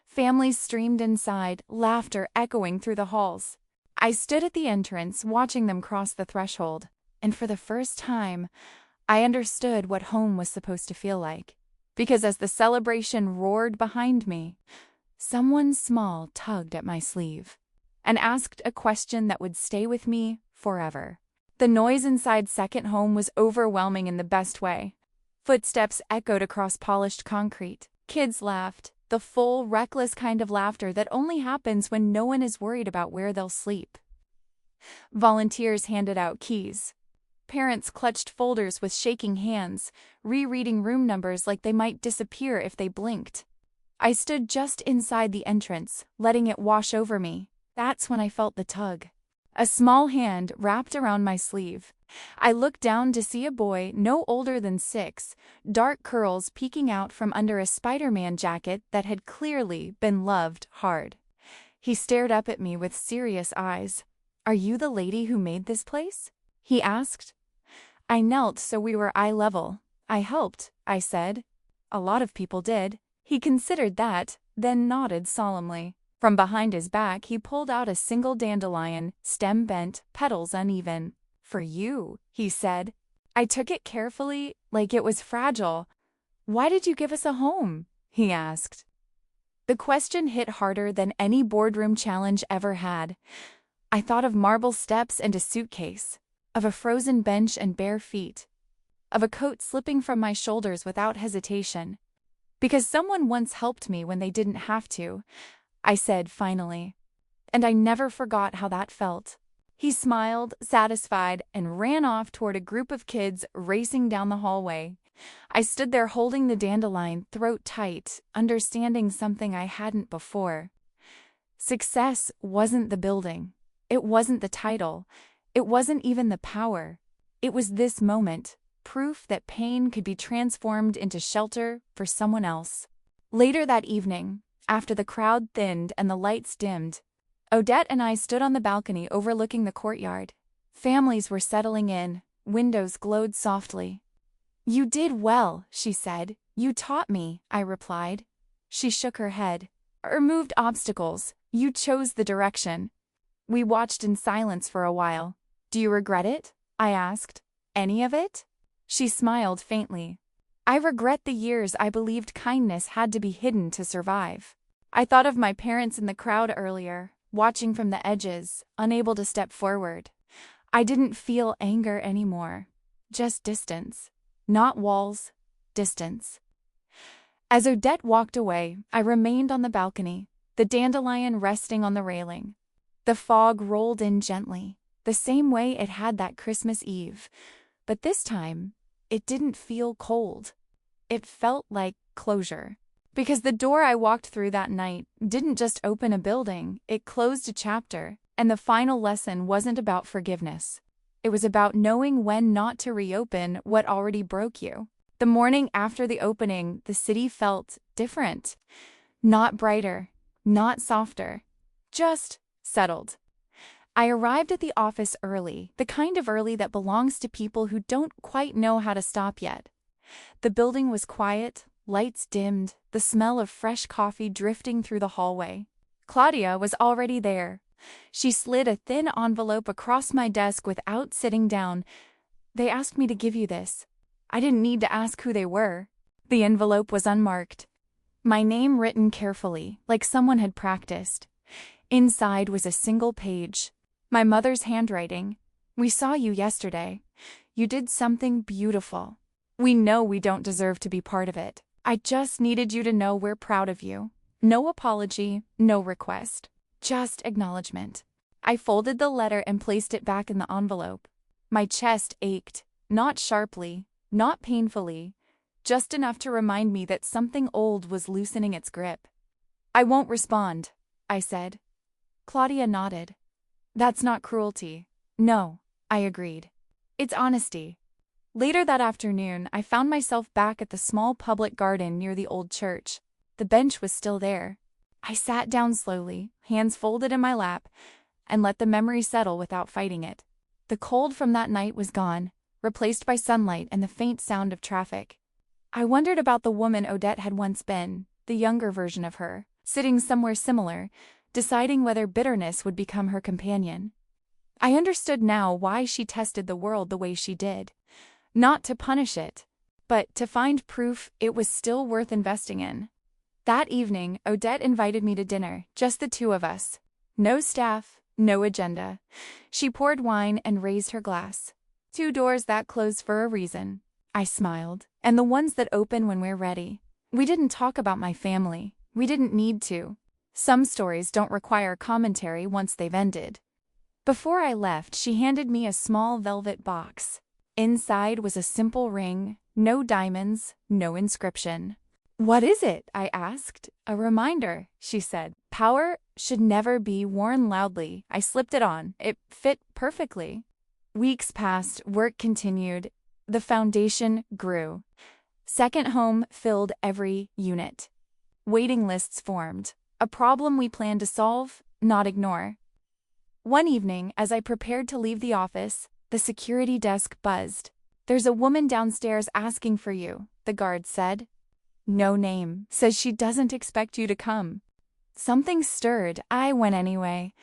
Families streamed inside, laughter echoing through the halls. I stood at the entrance, watching them cross the threshold, and for the first time, I understood what home was supposed to feel like. Because as the celebration roared behind me, someone small tugged at my sleeve and asked a question that would stay with me forever. The noise inside Second Home was overwhelming in the best way. Footsteps echoed across polished concrete. Kids laughed, the full, reckless kind of laughter that only happens when no one is worried about where they'll sleep. Volunteers handed out keys. Parents clutched folders with shaking hands, rereading room numbers like they might disappear if they blinked. I stood just inside the entrance, letting it wash over me. That's when I felt the tug. A small hand wrapped around my sleeve. I looked down to see a boy no older than 6, dark curls peeking out from under a Spider-Man jacket that had clearly been loved hard. He stared up at me with serious eyes. "Are you the lady who made this place?" he asked. I knelt so we were eye level. "I helped," I said. "A lot of people did." He considered that, then nodded solemnly. From behind his back he pulled out a single dandelion, stem bent, petals uneven. "For you," he said. I took it carefully, like it was fragile. "Why did you give us a home?" he asked. The question hit harder than any boardroom challenge ever had. I thought of marble steps and a suitcase, of a frozen bench and bare feet, of a coat slipping from my shoulders without hesitation. "Because someone once helped me when they didn't have to," I said finally. And I never forgot how that felt. He smiled, satisfied, and ran off toward a group of kids racing down the hallway. I stood there holding the dandelion throat tight, understanding something I hadn't before. Success wasn't the building. It wasn't the title. It wasn't even the power. It was this moment, proof that pain could be transformed into shelter for someone else. Later that evening, after the crowd thinned and the lights dimmed, Odette and I stood on the balcony overlooking the courtyard. Families were settling in, windows glowed softly. "You did well," she said. "You taught me," I replied. She shook her head. "Removed obstacles. You chose the direction." We watched in silence for a while. "Do you regret it?" I asked. "Any of it?" She smiled faintly. "I regret the years I believed kindness had to be hidden to survive. I thought of my parents in the crowd earlier, watching from the edges, unable to step forward. I didn't feel anger anymore, just distance. Not walls, distance." As Odette walked away, I remained on the balcony, the dandelion resting on the railing. The fog rolled in gently, the same way it had that Christmas Eve, but this time, it didn't feel cold. It felt like closure. Because the door I walked through that night didn't just open a building, it closed a chapter, and the final lesson wasn't about forgiveness. It was about knowing when not to reopen what already broke you. The morning after the opening, the city felt different. Not brighter, not softer, just settled. I arrived at the office early, the kind of early that belongs to people who don't quite know how to stop yet. The building was quiet, lights dimmed, the smell of fresh coffee drifting through the hallway. Claudia was already there. She slid a thin envelope across my desk without sitting down. "They asked me to give you this." I didn't need to ask who they were. The envelope was unmarked. My name written carefully, like someone had practiced. Inside was a single page. My mother's handwriting. "We saw you yesterday. You did something beautiful. We know we don't deserve to be part of it. I just needed you to know we're proud of you. No apology, no request. Just acknowledgement." I folded the letter and placed it back in the envelope. My chest ached, not sharply, not painfully, just enough to remind me that something old was loosening its grip. "I won't respond," I said. Claudia nodded. "That's not cruelty." "No," I agreed. "It's honesty." Later that afternoon, I found myself back at the small public garden near the old church. The bench was still there. I sat down slowly, hands folded in my lap, and let the memory settle without fighting it. The cold from that night was gone, replaced by sunlight and the faint sound of traffic. I wondered about the woman Odette had once been, the younger version of her, sitting somewhere similar, deciding whether bitterness would become her companion. I understood now why she tested the world the way she did. Not to punish it, but to find proof it was still worth investing in. That evening, Odette invited me to dinner, just the two of us. No staff, no agenda. She poured wine and raised her glass. "Two doors that close for a reason," I smiled, "and the ones that open when we're ready." We didn't talk about my family. We didn't need to. Some stories don't require commentary once they've ended. Before I left, she handed me a small velvet box. Inside was a simple ring, no diamonds, no inscription. "What is it?" I asked. "A reminder," she said. "Power should never be worn loudly." I slipped it on. It fit perfectly. Weeks passed, work continued. The foundation grew. Second home filled every unit. Waiting lists formed. A problem we planned to solve not ignore. One evening, as I prepared to leave the office, the security desk buzzed. "There's a woman downstairs asking for you," the guard said. "No name. Says she doesn't expect you to come." Something stirred. I went anyway.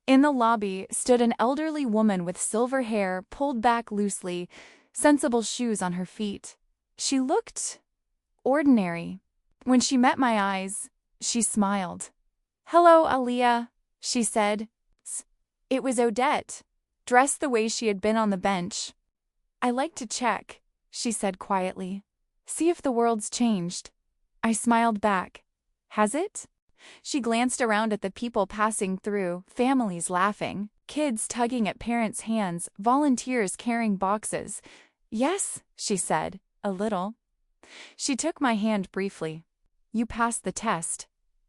In the lobby stood an elderly woman with silver hair pulled back loosely, sensible shoes on her feet. She looked ordinary. When she met my eyes, she smiled. "Hello, Aaliyah," she said. It was Odette, dressed the way she had been on the bench. "I like to check," she said quietly. "See if the world's changed." I smiled back. "Has it?" She glanced around at the people passing through, families laughing, kids tugging at parents' hands, volunteers carrying boxes. "Yes," she said, "a little." She took my hand briefly. "You passed the test."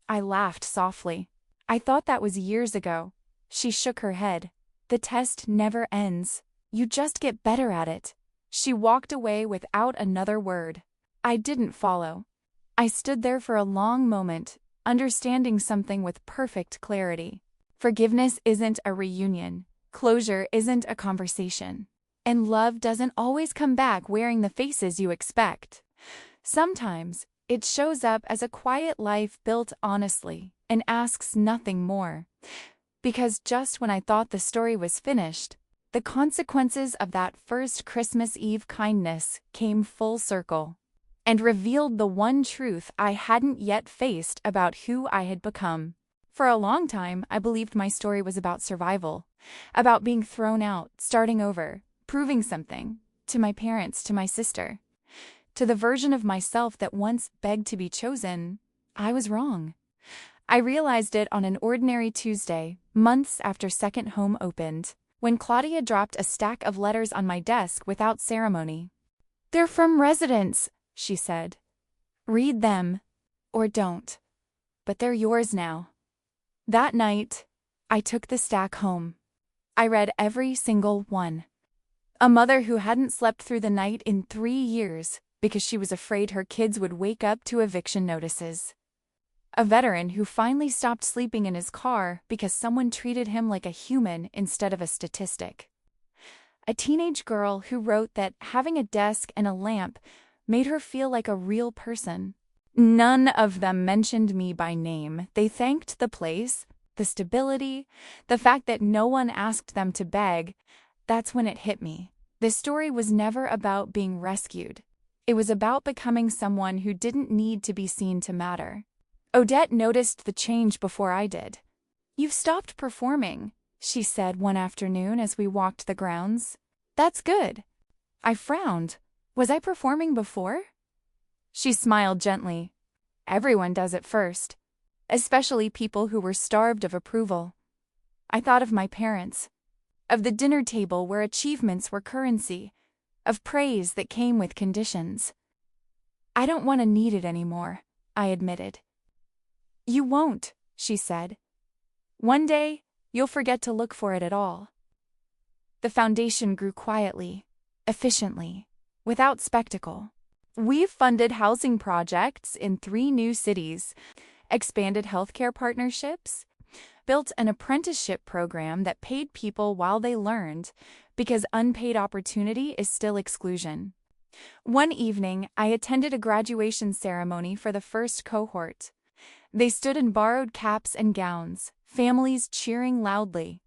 I laughed softly. "I thought that was years ago." She shook her head. "The test never ends. You just get better at it." She walked away without another word. I didn't follow. I stood there for a long moment, understanding something with perfect clarity. Forgiveness isn't a reunion. Closure isn't a conversation. And love doesn't always come back wearing the faces you expect. Sometimes, it shows up as a quiet life built honestly and asks nothing more. Because just when I thought the story was finished, the consequences of that first Christmas Eve kindness came full circle and revealed the one truth I hadn't yet faced about who I had become. For a long time, I believed my story was about survival, about being thrown out, starting over, proving something, to my parents, to my sister, to the version of myself that once begged to be chosen. I was wrong. I realized it on an ordinary Tuesday, months after Second Home opened, when Claudia dropped a stack of letters on my desk without ceremony. "They're from residents," she said. "Read them, or don't. But they're yours now." That night, I took the stack home. I read every single one. A mother who hadn't slept through the night in 3 years because she was afraid her kids would wake up to eviction notices. A veteran who finally stopped sleeping in his car because someone treated him like a human instead of a statistic. A teenage girl who wrote that having a desk and a lamp made her feel like a real person. None of them mentioned me by name. They thanked the place, the stability, the fact that no one asked them to beg. That's when it hit me. This story was never about being rescued. It was about becoming someone who didn't need to be seen to matter. Odette noticed the change before I did. "You've stopped performing," she said one afternoon as we walked the grounds. "That's good." I frowned. Was I performing before? She smiled gently. "Everyone does it first, especially people who were starved of approval." I thought of my parents, of the dinner table where achievements were currency, of praise that came with conditions. "I don't want to need it anymore," I admitted. "You won't," she said. "One day, you'll forget to look for it at all." The foundation grew quietly, efficiently, without spectacle. We've funded housing projects in 3 new cities, expanded healthcare partnerships, built an apprenticeship program that paid people while they learned, because unpaid opportunity is still exclusion. One evening, I attended a graduation ceremony for the first cohort. They stood in borrowed caps and gowns, families cheering loudly.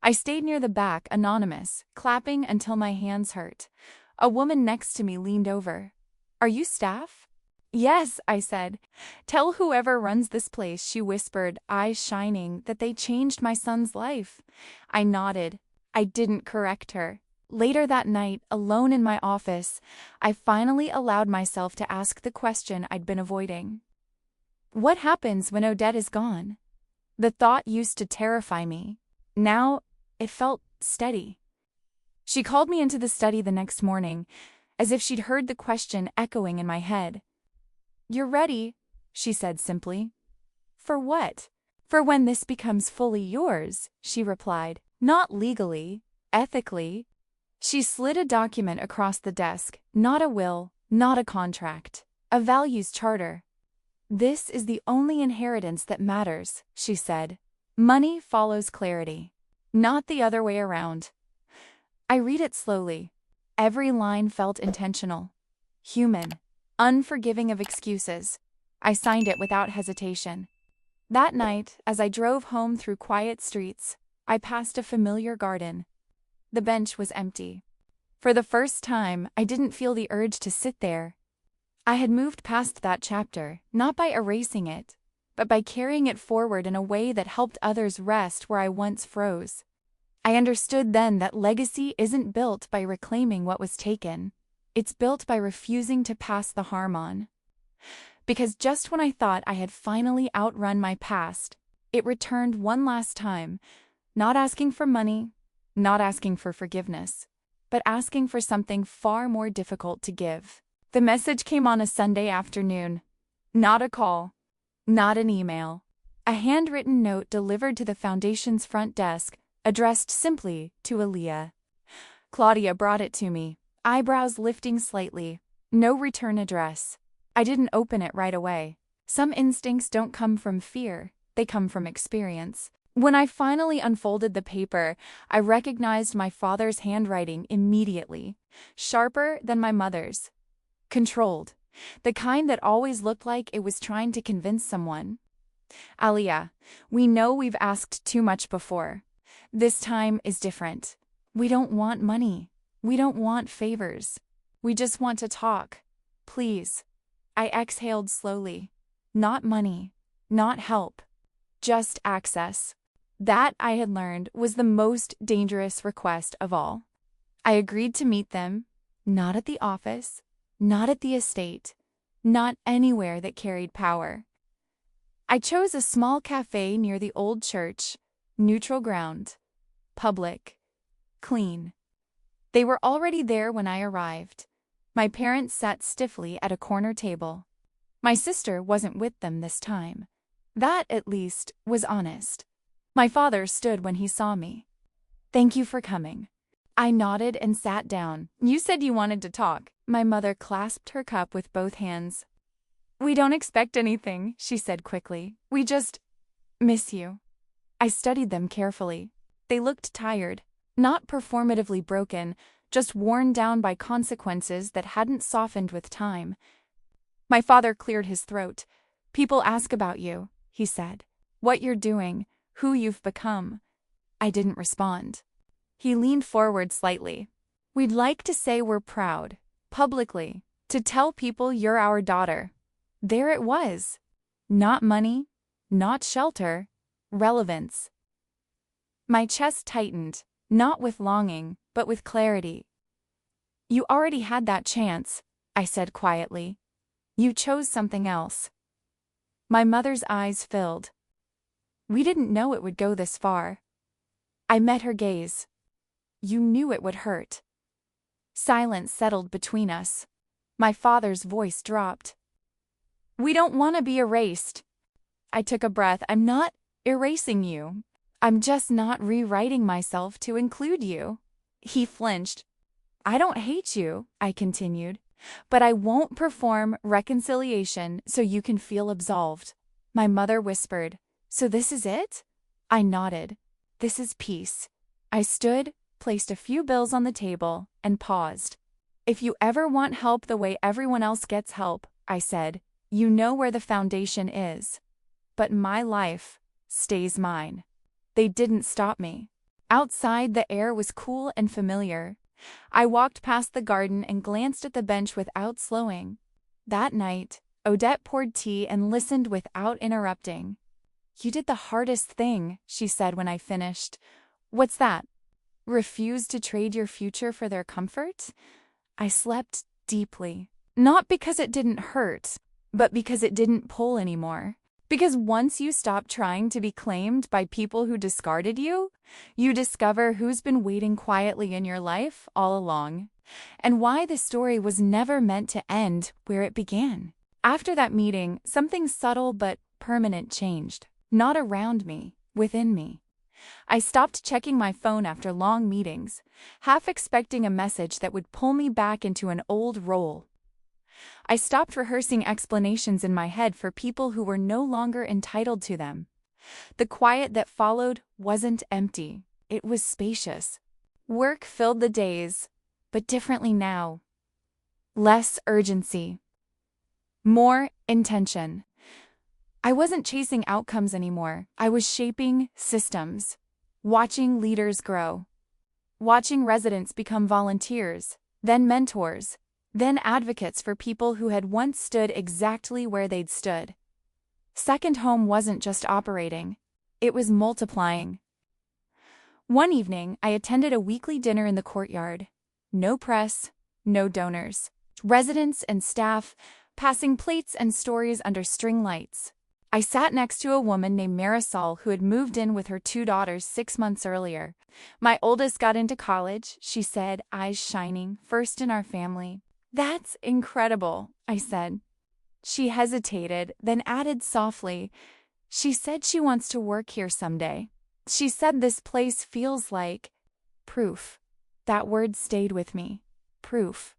I stayed near the back, anonymous, clapping until my hands hurt. A woman next to me leaned over. "Are you staff?" "Yes," I said. "Tell whoever runs this place," she whispered, eyes shining, "that they changed my son's life." I nodded. I didn't correct her. Later that night, alone in my office, I finally allowed myself to ask the question I'd been avoiding. What happens when Odette is gone? The thought used to terrify me. Now, it felt steady. She called me into the study the next morning, as if she'd heard the question echoing in my head. "You're ready," she said simply. "For what?" "For when this becomes fully yours," she replied. "Not legally, ethically." She slid a document across the desk, not a will, not a contract, a values charter. "This is the only inheritance that matters," she said. Money follows clarity, not the other way around. I read it slowly. Every line felt intentional, human, unforgiving of excuses. I signed it without hesitation. That night, as I drove home through quiet streets, I passed a familiar garden. The bench was empty. For the first time, I didn't feel the urge to sit there. I had moved past that chapter, not by erasing it, but by carrying it forward in a way that helped others rest where I once froze. I understood then that legacy isn't built by reclaiming what was taken. It's built by refusing to pass the harm on. Because just when I thought I had finally outrun my past, it returned one last time, not asking for money, not asking for forgiveness, but asking for something far more difficult to give. The message came on a Sunday afternoon. Not a call, not an email. A handwritten note delivered to the foundation's front desk, addressed simply to Aaliyah. Claudia brought it to me, eyebrows lifting slightly. No return address. I didn't open it right away. Some instincts don't come from fear, they come from experience. When I finally unfolded the paper, I recognized my father's handwriting immediately, sharper than my mother's. Controlled, the kind that always looked like it was trying to convince someone. Aliyah, we know we've asked too much before. This time is different. We don't want money. We don't want favors. We just want to talk. Please. I exhaled slowly. Not money, not help, just access. That, I had learned, was the most dangerous request of all. I agreed to meet them, not at the office, not at the estate, not anywhere that carried power. I chose a small cafe near the old church, neutral ground, public, clean. They were already there when I arrived. My parents sat stiffly at a corner table. My sister wasn't with them this time. That, at least, was honest. My father stood when he saw me. Thank you for coming. I nodded and sat down. You said you wanted to talk. My mother clasped her cup with both hands. We don't expect anything, she said quickly. We just miss you. I studied them carefully. They looked tired, not performatively broken, just worn down by consequences that hadn't softened with time. My father cleared his throat. People ask about you, he said. What you're doing, who you've become. I didn't respond. He leaned forward slightly. We'd like to say we're proud, publicly, to tell people you're our daughter. There it was. Not money, not shelter, relevance. My chest tightened, not with longing, but with clarity. You already had that chance, I said quietly. You chose something else. My mother's eyes filled. We didn't know it would go this far. I met her gaze. You knew it would hurt. Silence settled between us. My father's voice dropped. We don't want to be erased. I took a breath. I'm not erasing you. I'm just not rewriting myself to include you. He flinched. I don't hate you, I continued, but I won't perform reconciliation so you can feel absolved. My mother whispered, So this is it? I nodded. This is peace. I stood, placed a few bills on the table, and paused. If you ever want help the way everyone else gets help, I said, you know where the foundation is. But my life stays mine. They didn't stop me. Outside, the air was cool and familiar. I walked past the garden and glanced at the bench without slowing. That night, Odette poured tea and listened without interrupting. You did the hardest thing, she said when I finished. What's that? Refuse to trade your future for their comfort? I slept deeply. Not because it didn't hurt, but because it didn't pull anymore. Because once you stop trying to be claimed by people who discarded you, you discover who's been waiting quietly in your life all along, and why the story was never meant to end where it began. After that meeting, something subtle but permanent changed. Not around me, within me. I stopped checking my phone after long meetings, half expecting a message that would pull me back into an old role. I stopped rehearsing explanations in my head for people who were no longer entitled to them. The quiet that followed wasn't empty, it was spacious. Work filled the days, but differently now. Less urgency. More intention. I wasn't chasing outcomes anymore. I was shaping systems, watching leaders grow, watching residents become volunteers, then mentors, then advocates for people who had once stood exactly where they'd stood. Second Home wasn't just operating, it was multiplying. One evening, I attended a weekly dinner in the courtyard. No press, no donors. Residents and staff passing plates and stories under string lights. I sat next to a woman named Marisol who had moved in with her 2 daughters 6 months earlier. My oldest got into college, she said, eyes shining, first in our family. That's incredible, I said. She hesitated, then added softly, she said she wants to work here someday. She said this place feels like proof. That word stayed with me. Proof.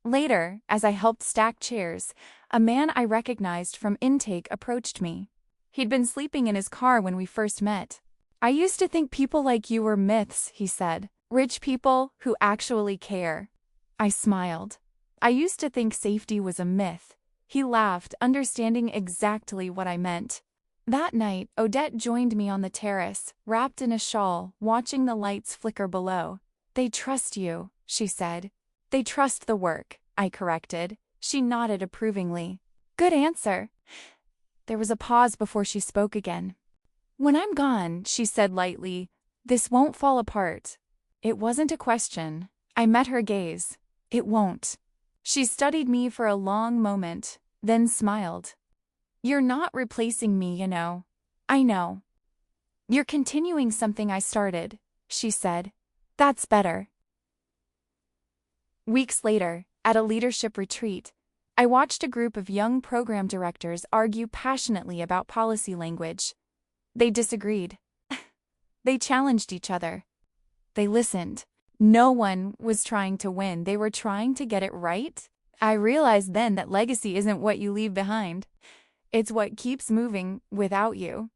Later, as I helped stack chairs, a man I recognized from intake approached me. He'd been sleeping in his car when we first met. I used to think people like you were myths, he said. Rich people who actually care. I smiled. I used to think safety was a myth. He laughed, understanding exactly what I meant. That night, Odette joined me on the terrace, wrapped in a shawl, watching the lights flicker below. They trust you, she said. They trust the work, I corrected. She nodded approvingly. Good answer. There was a pause before she spoke again. When I'm gone, she said lightly, this won't fall apart. It wasn't a question. I met her gaze. It won't. She studied me for a long moment, then smiled. You're not replacing me, you know. I know. You're continuing something I started, she said. That's better. Weeks later, at a leadership retreat, I watched a group of young program directors argue passionately about policy language. They disagreed. They challenged each other. They listened. No one was trying to win. They were trying to get it right. I realized then that legacy isn't what you leave behind. It's what keeps moving without you.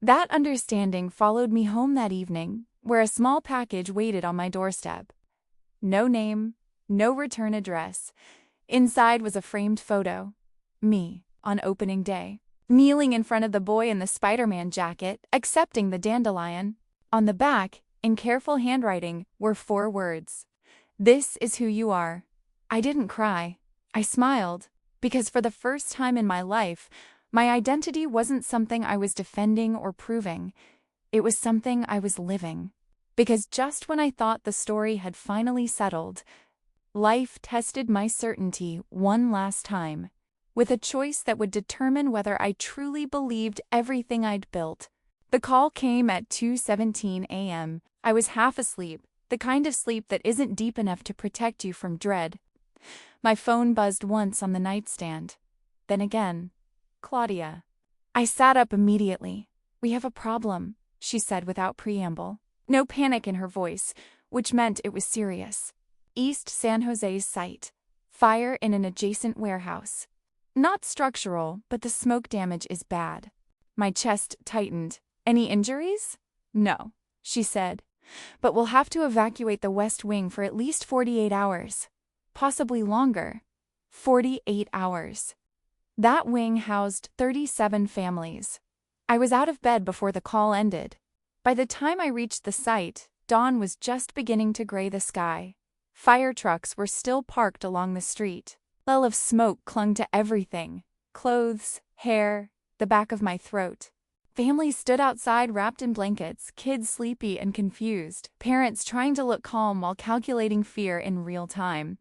That understanding followed me home that evening, where a small package waited on my doorstep. No name, no return address. Inside was a framed photo. Me, on opening day, kneeling in front of the boy in the Spider-Man jacket, accepting the dandelion. On the back, in careful handwriting, were 4 words. This is who you are. I didn't cry. I smiled, because for the first time in my life, my identity wasn't something I was defending or proving. It was something I was living. Because just when I thought the story had finally settled, life tested my certainty one last time, with a choice that would determine whether I truly believed everything I'd built. The call came at 2:17 a.m. I was half asleep, the kind of sleep that isn't deep enough to protect you from dread. My phone buzzed once on the nightstand. Then again. Claudia. I sat up immediately. We have a problem, she said without preamble. No panic in her voice, which meant it was serious. East San Jose's site. Fire in an adjacent warehouse. Not structural, but the smoke damage is bad. My chest tightened. Any injuries? No, she said. But we'll have to evacuate the West Wing for at least 48 hours. Possibly longer. 48 hours. That wing housed 37 families. I was out of bed before the call ended. By the time I reached the site, dawn was just beginning to gray the sky. Fire trucks were still parked along the street. A smell of smoke clung to everything. Clothes, hair, the back of my throat. Families stood outside wrapped in blankets, kids sleepy and confused, parents trying to look calm while calculating fear in real time.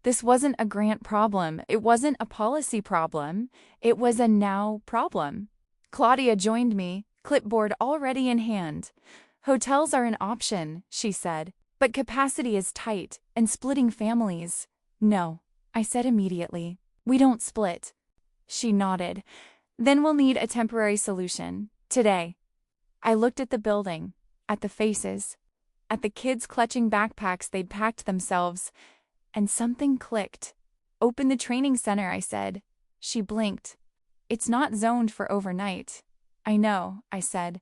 This wasn't a grant problem. It wasn't a policy problem. It was a now problem. Claudia joined me, clipboard already in hand. Hotels are an option, she said, but capacity is tight, and splitting families. No, I said immediately. We don't split. She nodded. Then we'll need a temporary solution. Today. I looked at the building, at the faces, at the kids clutching backpacks they'd packed themselves, and something clicked. Open the training center, I said. She blinked. It's not zoned for overnight. I know, I said.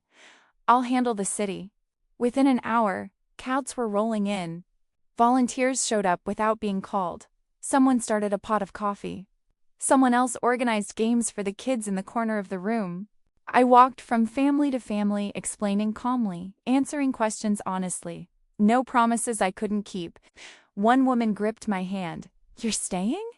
I'll handle the city. Within an hour, cabs were rolling in. Volunteers showed up without being called. Someone started a pot of coffee. Someone else organized games for the kids in the corner of the room. I walked from family to family, explaining calmly, answering questions honestly. No promises I couldn't keep. One woman gripped my hand. "You're staying?"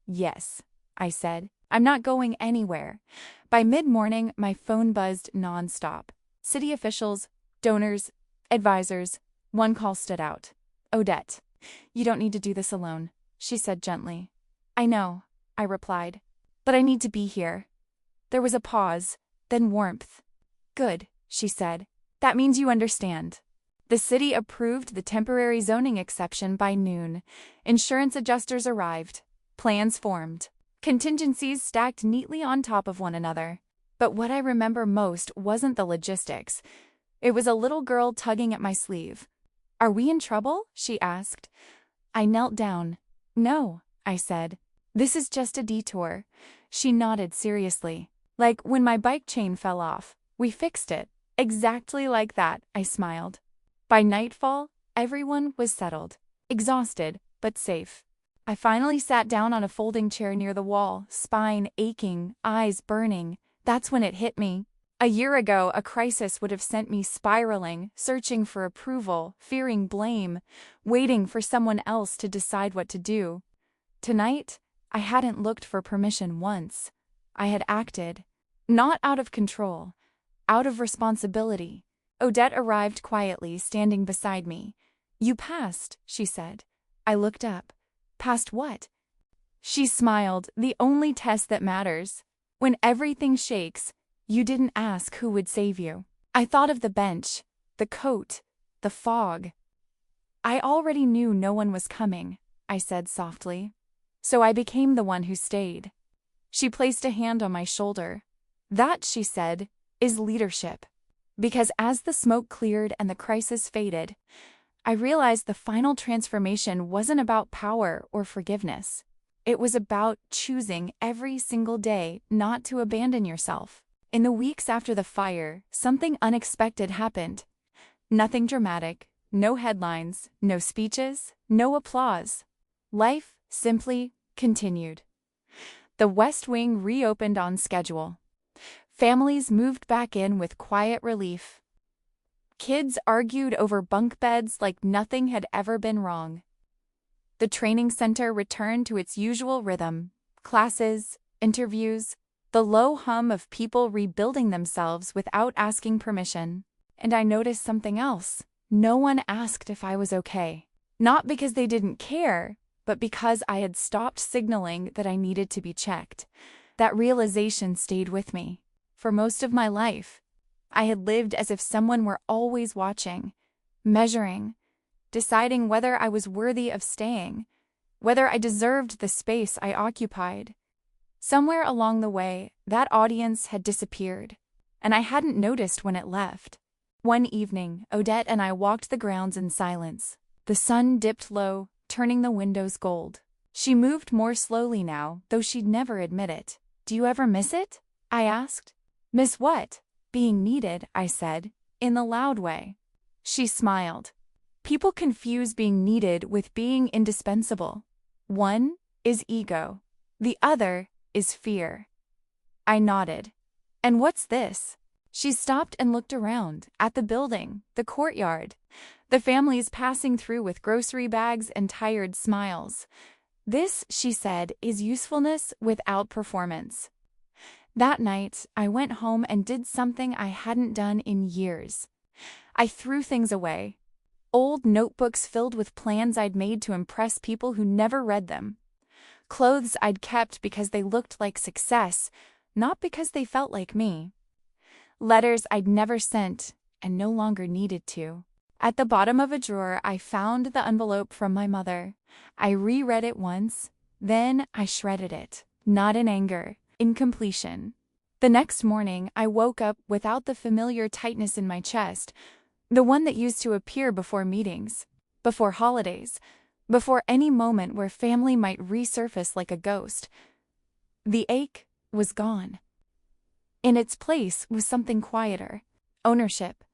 "Yes," I said. "I'm not going anywhere." By mid-morning, my phone buzzed nonstop. City officials, donors, advisors. One call stood out. "Odette, you don't need to do this alone," she said gently. "I know," I replied. "But I need to be here." There was a pause, then warmth. "Good," she said. "That means you understand." The city approved the temporary zoning exception by noon. Insurance adjusters arrived. Plans formed. Contingencies stacked neatly on top of one another. But what I remember most wasn't the logistics. It was a little girl tugging at my sleeve. "Are we in trouble?" she asked. I knelt down. "No," I said. "This is just a detour." She nodded seriously. "Like when my bike chain fell off. We fixed it." "Exactly like that," I smiled. By nightfall, everyone was settled. Exhausted, but safe. I finally sat down on a folding chair near the wall, spine aching, eyes burning. That's when it hit me. A year ago, a crisis would have sent me spiraling, searching for approval, fearing blame, waiting for someone else to decide what to do. Tonight, I hadn't looked for permission once. I had acted. Not out of control, out of responsibility. Odette arrived quietly, standing beside me. "You passed," she said. I looked up. "Past what?" She smiled. "The only test that matters. When everything shakes, you didn't ask who would save you." I thought of the bench, the coat, the fog. "I already knew no one was coming," I said softly. "So I became the one who stayed." She placed a hand on my shoulder. "That," she said, "is leadership." Because as the smoke cleared and the crisis faded, I realized the final transformation wasn't about power or forgiveness. It was about choosing every single day not to abandon yourself. In the weeks after the fire, something unexpected happened. Nothing dramatic, no headlines, no speeches, no applause. Life simply continued. The West Wing reopened on schedule. Families moved back in with quiet relief. Kids argued over bunk beds like nothing had ever been wrong. The training center returned to its usual rhythm: classes, interviews, the low hum of people rebuilding themselves without asking permission. And I noticed something else. No one asked if I was okay. Not because they didn't care, but because I had stopped signaling that I needed to be checked. That realization stayed with me. For most of my life, I had lived as if someone were always watching, measuring, deciding whether I was worthy of staying, whether I deserved the space I occupied. Somewhere along the way, that audience had disappeared, and I hadn't noticed when it left. One evening, Odette and I walked the grounds in silence. The sun dipped low, turning the windows gold. She moved more slowly now, though she'd never admit it. "Do you ever miss it?" I asked. "Miss what?" "Being needed," I said, in the loud way. She smiled. People confuse being needed with being indispensable. One is ego. The other is fear. I nodded. "And what's this?" She stopped and looked around, at the building, the courtyard, the families passing through with grocery bags and tired smiles. "This," she said, "is usefulness without performance." That night, I went home and did something I hadn't done in years. I threw things away. Old notebooks filled with plans I'd made to impress people who never read them. Clothes I'd kept because they looked like success, not because they felt like me. Letters I'd never sent and no longer needed to. At the bottom of a drawer, I found the envelope from my mother. I reread it once, then I shredded it, not in anger, in completion. The next morning, I woke up without the familiar tightness in my chest, the one that used to appear before meetings, before holidays, before any moment where family might resurface like a ghost. The ache was gone. In its place was something quieter: ownership.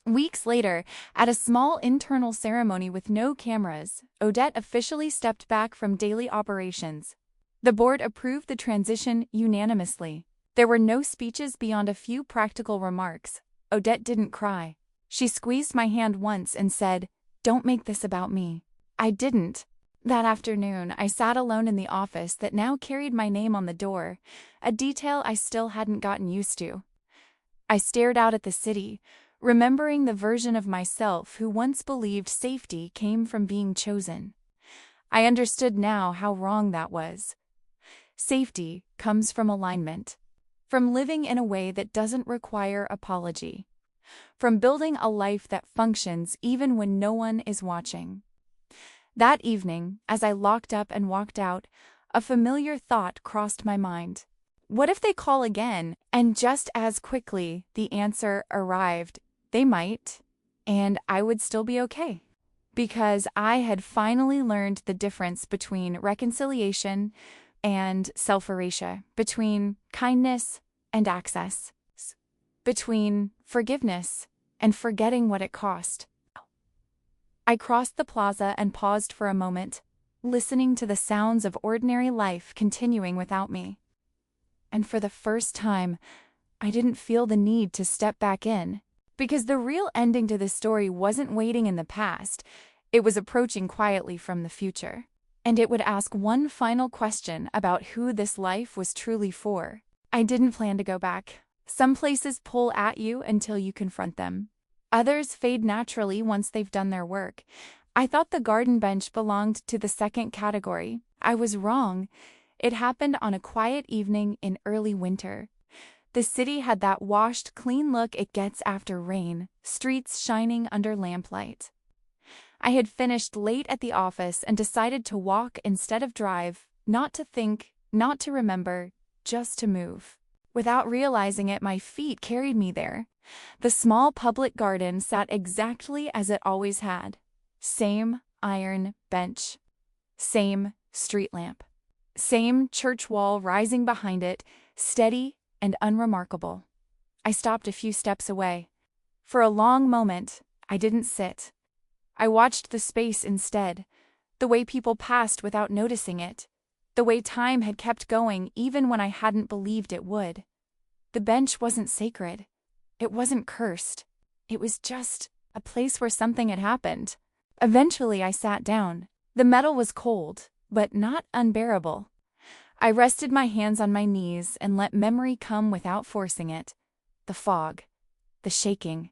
Weeks later, at a small internal ceremony with no cameras, Odette officially stepped back from daily operations. The board approved the transition unanimously. There were no speeches beyond a few practical remarks. Odette didn't cry. She squeezed my hand once and said, "Don't make this about me." I didn't. That afternoon, I sat alone in the office that now carried my name on the door, a detail I still hadn't gotten used to. I stared out at the city, remembering the version of myself who once believed safety came from being chosen. I understood now how wrong that was. Safety comes from alignment, from living in a way that doesn't require apology, from building a life that functions even when no one is watching. That evening, as I locked up and walked out, a familiar thought crossed my mind. What if they call again, and just as quickly the answer arrived, they might, and I would still be okay? Because I had finally learned the difference between reconciliation and self-erasure, between kindness and access, between forgiveness and forgetting what it cost. I crossed the plaza and paused for a moment, listening to the sounds of ordinary life continuing without me. And for the first time, I didn't feel the need to step back in, because the real ending to this story wasn't waiting in the past, it was approaching quietly from the future. And it would ask one final question about who this life was truly for. I didn't plan to go back. Some places pull at you until you confront them. Others fade naturally once they've done their work. I thought the garden bench belonged to the second category. I was wrong. It happened on a quiet evening in early winter. The city had that washed, clean look it gets after rain, streets shining under lamplight. I had finished late at the office and decided to walk instead of drive, not to think, not to remember, just to move. Without realizing it, my feet carried me there. The small public garden sat exactly as it always had. Same iron bench. Same street lamp. Same church wall rising behind it, steady and unremarkable. I stopped a few steps away. For a long moment, I didn't sit. I watched the space instead, the way people passed without noticing it, the way time had kept going even when I hadn't believed it would. The bench wasn't sacred. It wasn't cursed. It was just a place where something had happened. Eventually, I sat down. The metal was cold, but not unbearable. I rested my hands on my knees and let memory come without forcing it. The fog, the shaking,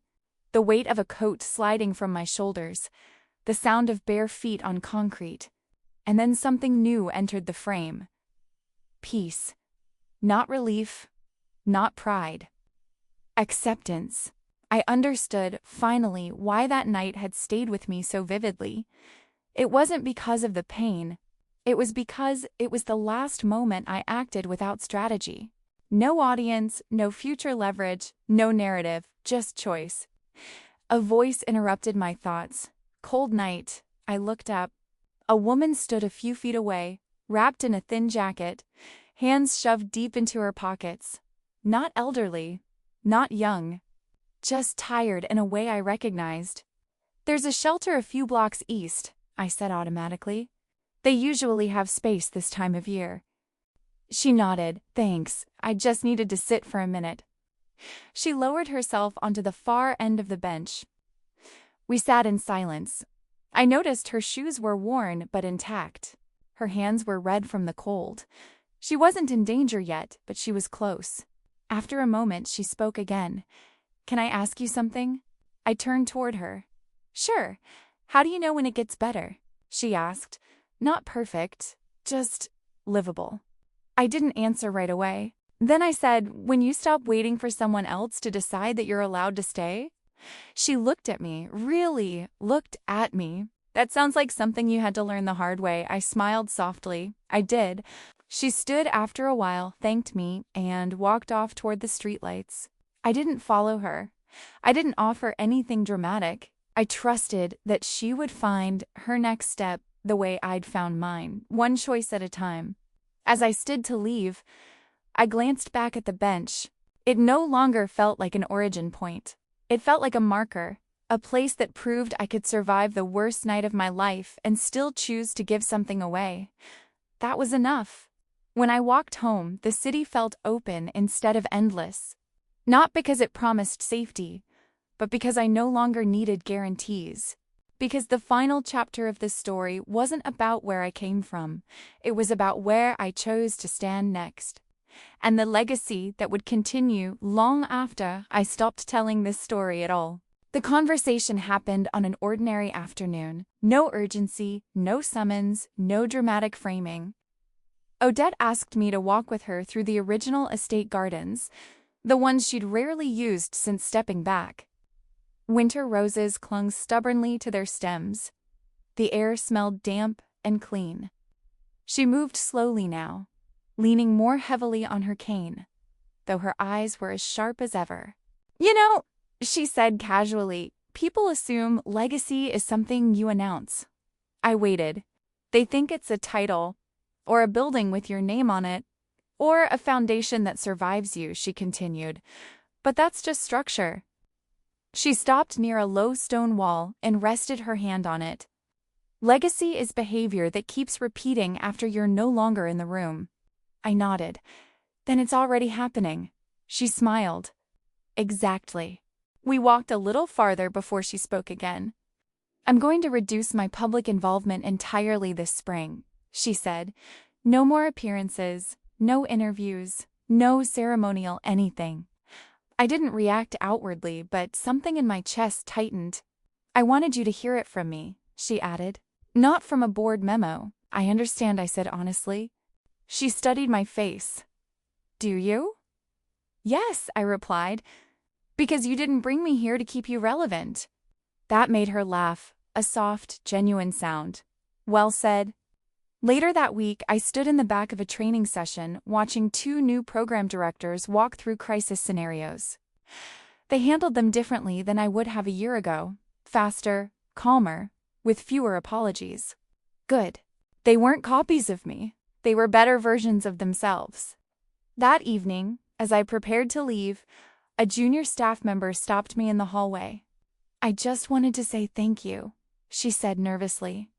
the weight of a coat sliding from my shoulders, the sound of bare feet on concrete, and then something new entered the frame. Peace. Not relief, not pride. Acceptance. I understood, finally, why that night had stayed with me so vividly. It wasn't because of the pain. It was because it was the last moment I acted without strategy. No audience, no future leverage, no narrative, just choice. A voice interrupted my thoughts. Cold night. I looked up. A woman stood a few feet away, wrapped in a thin jacket, hands shoved deep into her pockets. Not elderly, not young, just tired in a way I recognized. "There's a shelter a few blocks east," I said automatically. "They usually have space this time of year." She nodded. "Thanks, I just needed to sit for a minute." She lowered herself onto the far end of the bench. We sat in silence. I noticed her shoes were worn but intact. Her hands were red from the cold. She wasn't in danger yet, but she was close. After a moment, she spoke again. "Can I ask you something?" I turned toward her. "Sure. How do you know when it gets better?" she asked. "Not perfect, just livable." I didn't answer right away. Then I said, "When you stop waiting for someone else to decide that you're allowed to stay?" She looked at me, really looked at me. "That sounds like something you had to learn the hard way." I smiled softly. I did. She stood after a while, thanked me, and walked off toward the streetlights. I didn't follow her. I didn't offer anything dramatic. I trusted that she would find her next step the way I'd found mine, one choice at a time. As I stood to leave, I glanced back at the bench. It no longer felt like an origin point. It felt like a marker, a place that proved I could survive the worst night of my life and still choose to give something away. That was enough. When I walked home, the city felt open instead of endless. Not because it promised safety, but because I no longer needed guarantees. Because the final chapter of this story wasn't about where I came from. It was about where I chose to stand next. And the legacy that would continue long after I stopped telling this story at all. The conversation happened on an ordinary afternoon. No urgency, no summons, no dramatic framing. Odette asked me to walk with her through the original estate gardens, the ones she'd rarely used since stepping back. Winter roses clung stubbornly to their stems. The air smelled damp and clean. She moved slowly now, leaning more heavily on her cane, though her eyes were as sharp as ever. "You know," she said casually, "people assume legacy is something you announce." I waited. "They think it's a title, or a building with your name on it, or a foundation that survives you," she continued. "But that's just structure." She stopped near a low stone wall and rested her hand on it. "Legacy is behavior that keeps repeating after you're no longer in the room." I nodded. "Then it's already happening." She smiled. "Exactly." We walked a little farther before she spoke again. "I'm going to reduce my public involvement entirely this spring," she said. "No more appearances, no interviews, no ceremonial anything." I didn't react outwardly, but something in my chest tightened. "I wanted you to hear it from me," she added. "Not from a board memo." "I understand," I said honestly. She studied my face. "Do you?" "Yes," I replied. "Because you didn't bring me here to keep you relevant." That made her laugh, a soft, genuine sound. "Well said." Later that week, I stood in the back of a training session watching two new program directors walk through crisis scenarios. They handled them differently than I would have a year ago. Faster, calmer, with fewer apologies. Good. They weren't copies of me. They were better versions of themselves. That evening, as I prepared to leave, a junior staff member stopped me in the hallway. "I just wanted to say thank you," she said nervously.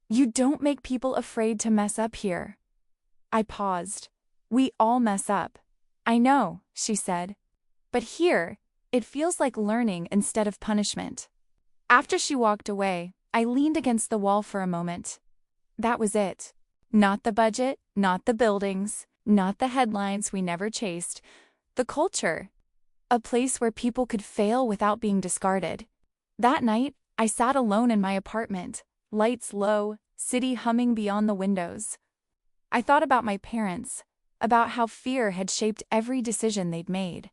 "You don't make people afraid to mess up here." I paused. "We all mess up." "I know," she said. "But here, it feels like learning instead of punishment." After she walked away, I leaned against the wall for a moment. That was it. Not the budget, not the buildings, not the headlines we never chased. The culture. A place where people could fail without being discarded. That night, I sat alone in my apartment, lights low, city humming beyond the windows. I thought about my parents, about how fear had shaped every decision they'd made.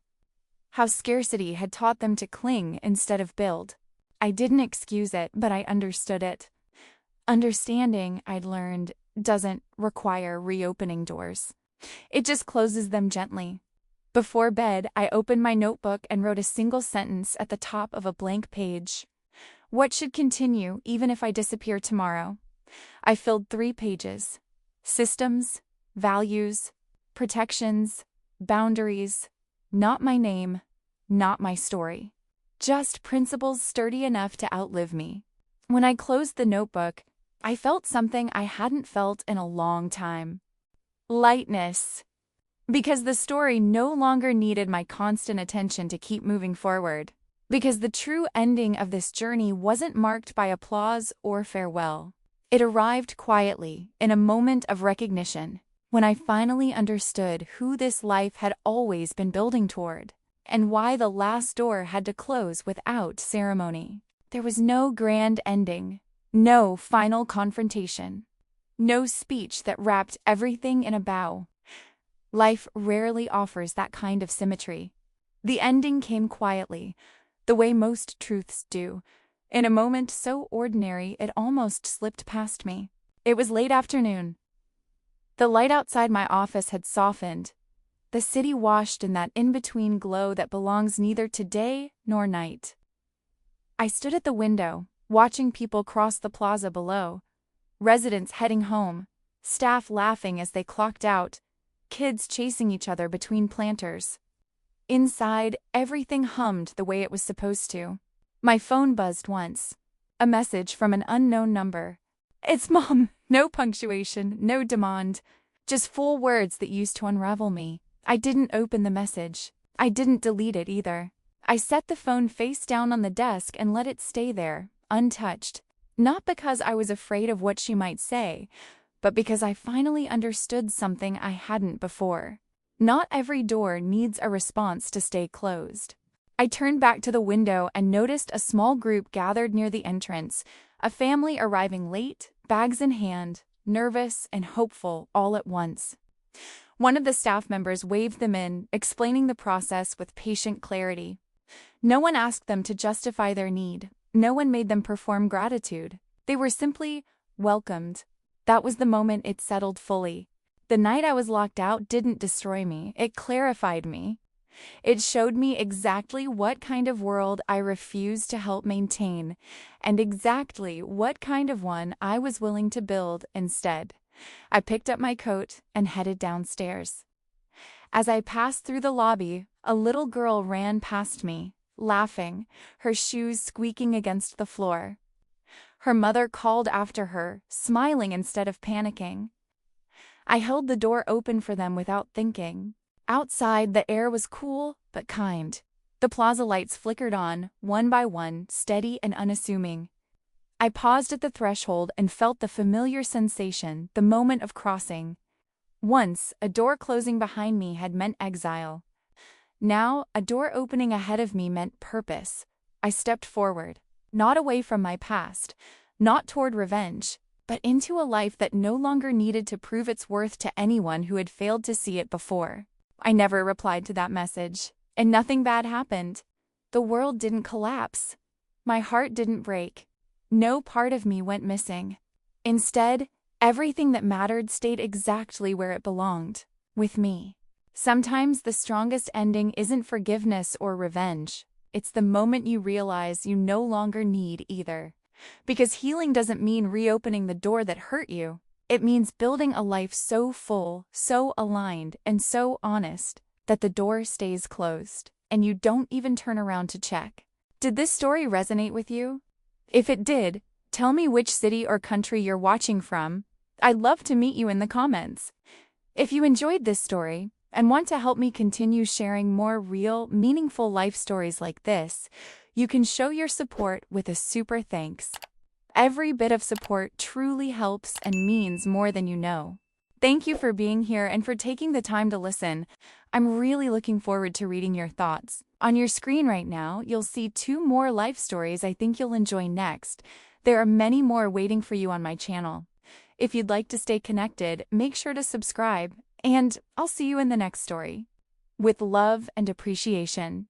How scarcity had taught them to cling instead of build. I didn't excuse it, but I understood it. Understanding, I'd learned, doesn't require reopening doors. It just closes them gently. Before bed, I opened my notebook and wrote a single sentence at the top of a blank page. What should continue even if I disappear tomorrow? I filled 3 pages. Systems, values, protections, boundaries. Not my name, not my story. Just principles sturdy enough to outlive me. When I closed the notebook, I felt something I hadn't felt in a long time. Lightness. Because the story no longer needed my constant attention to keep moving forward. Because the true ending of this journey wasn't marked by applause or farewell. It arrived quietly, in a moment of recognition, when I finally understood who this life had always been building toward, and why the last door had to close without ceremony. There was no grand ending, no final confrontation, no speech that wrapped everything in a bow. Life rarely offers that kind of symmetry. The ending came quietly, the way most truths do, in a moment so ordinary it almost slipped past me. It was late afternoon. The light outside my office had softened, the city washed in that in-between glow that belongs neither to day nor night. I stood at the window, watching people cross the plaza below, residents heading home, staff laughing as they clocked out, kids chasing each other between planters. Inside, everything hummed the way it was supposed to. My phone buzzed once. A message from an unknown number. "It's Mom." No punctuation, no demand. Just full words that used to unravel me. I didn't open the message. I didn't delete it either. I set the phone face down on the desk and let it stay there, untouched. Not because I was afraid of what she might say, but because I finally understood something I hadn't before. Not every door needs a response to stay closed. I turned back to the window and noticed a small group gathered near the entrance, a family arriving late, bags in hand, nervous and hopeful all at once. One of the staff members waved them in, explaining the process with patient clarity. No one asked them to justify their need. No one made them perform gratitude. They were simply welcomed. That was the moment it settled fully. The night I was locked out didn't destroy me, it clarified me. It showed me exactly what kind of world I refused to help maintain, and exactly what kind of one I was willing to build instead. I picked up my coat and headed downstairs. As I passed through the lobby, a little girl ran past me, laughing, her shoes squeaking against the floor. Her mother called after her, smiling instead of panicking. I held the door open for them without thinking. Outside, the air was cool but kind. The plaza lights flickered on, one by one, steady and unassuming. I paused at the threshold and felt the familiar sensation, the moment of crossing. Once, a door closing behind me had meant exile. Now, a door opening ahead of me meant purpose. I stepped forward, not away from my past, not toward revenge, but into a life that no longer needed to prove its worth to anyone who had failed to see it before. I never replied to that message, and nothing bad happened. The world didn't collapse. My heart didn't break. No part of me went missing. Instead, everything that mattered stayed exactly where it belonged, with me. Sometimes the strongest ending isn't forgiveness or revenge. It's the moment you realize you no longer need either. Because healing doesn't mean reopening the door that hurt you. It means building a life so full, so aligned, and so honest that the door stays closed, and you don't even turn around to check. Did this story resonate with you? If it did, tell me which city or country you're watching from. I'd love to meet you in the comments. If you enjoyed this story and want to help me continue sharing more real, meaningful life stories like this, you can show your support with a super thanks. Every bit of support truly helps and means more than you know. Thank you for being here and for taking the time to listen. I'm really looking forward to reading your thoughts. On your screen right now, you'll see 2 more life stories I think you'll enjoy next. There are many more waiting for you on my channel. If you'd like to stay connected, make sure to subscribe, and I'll see you in the next story. With love and appreciation.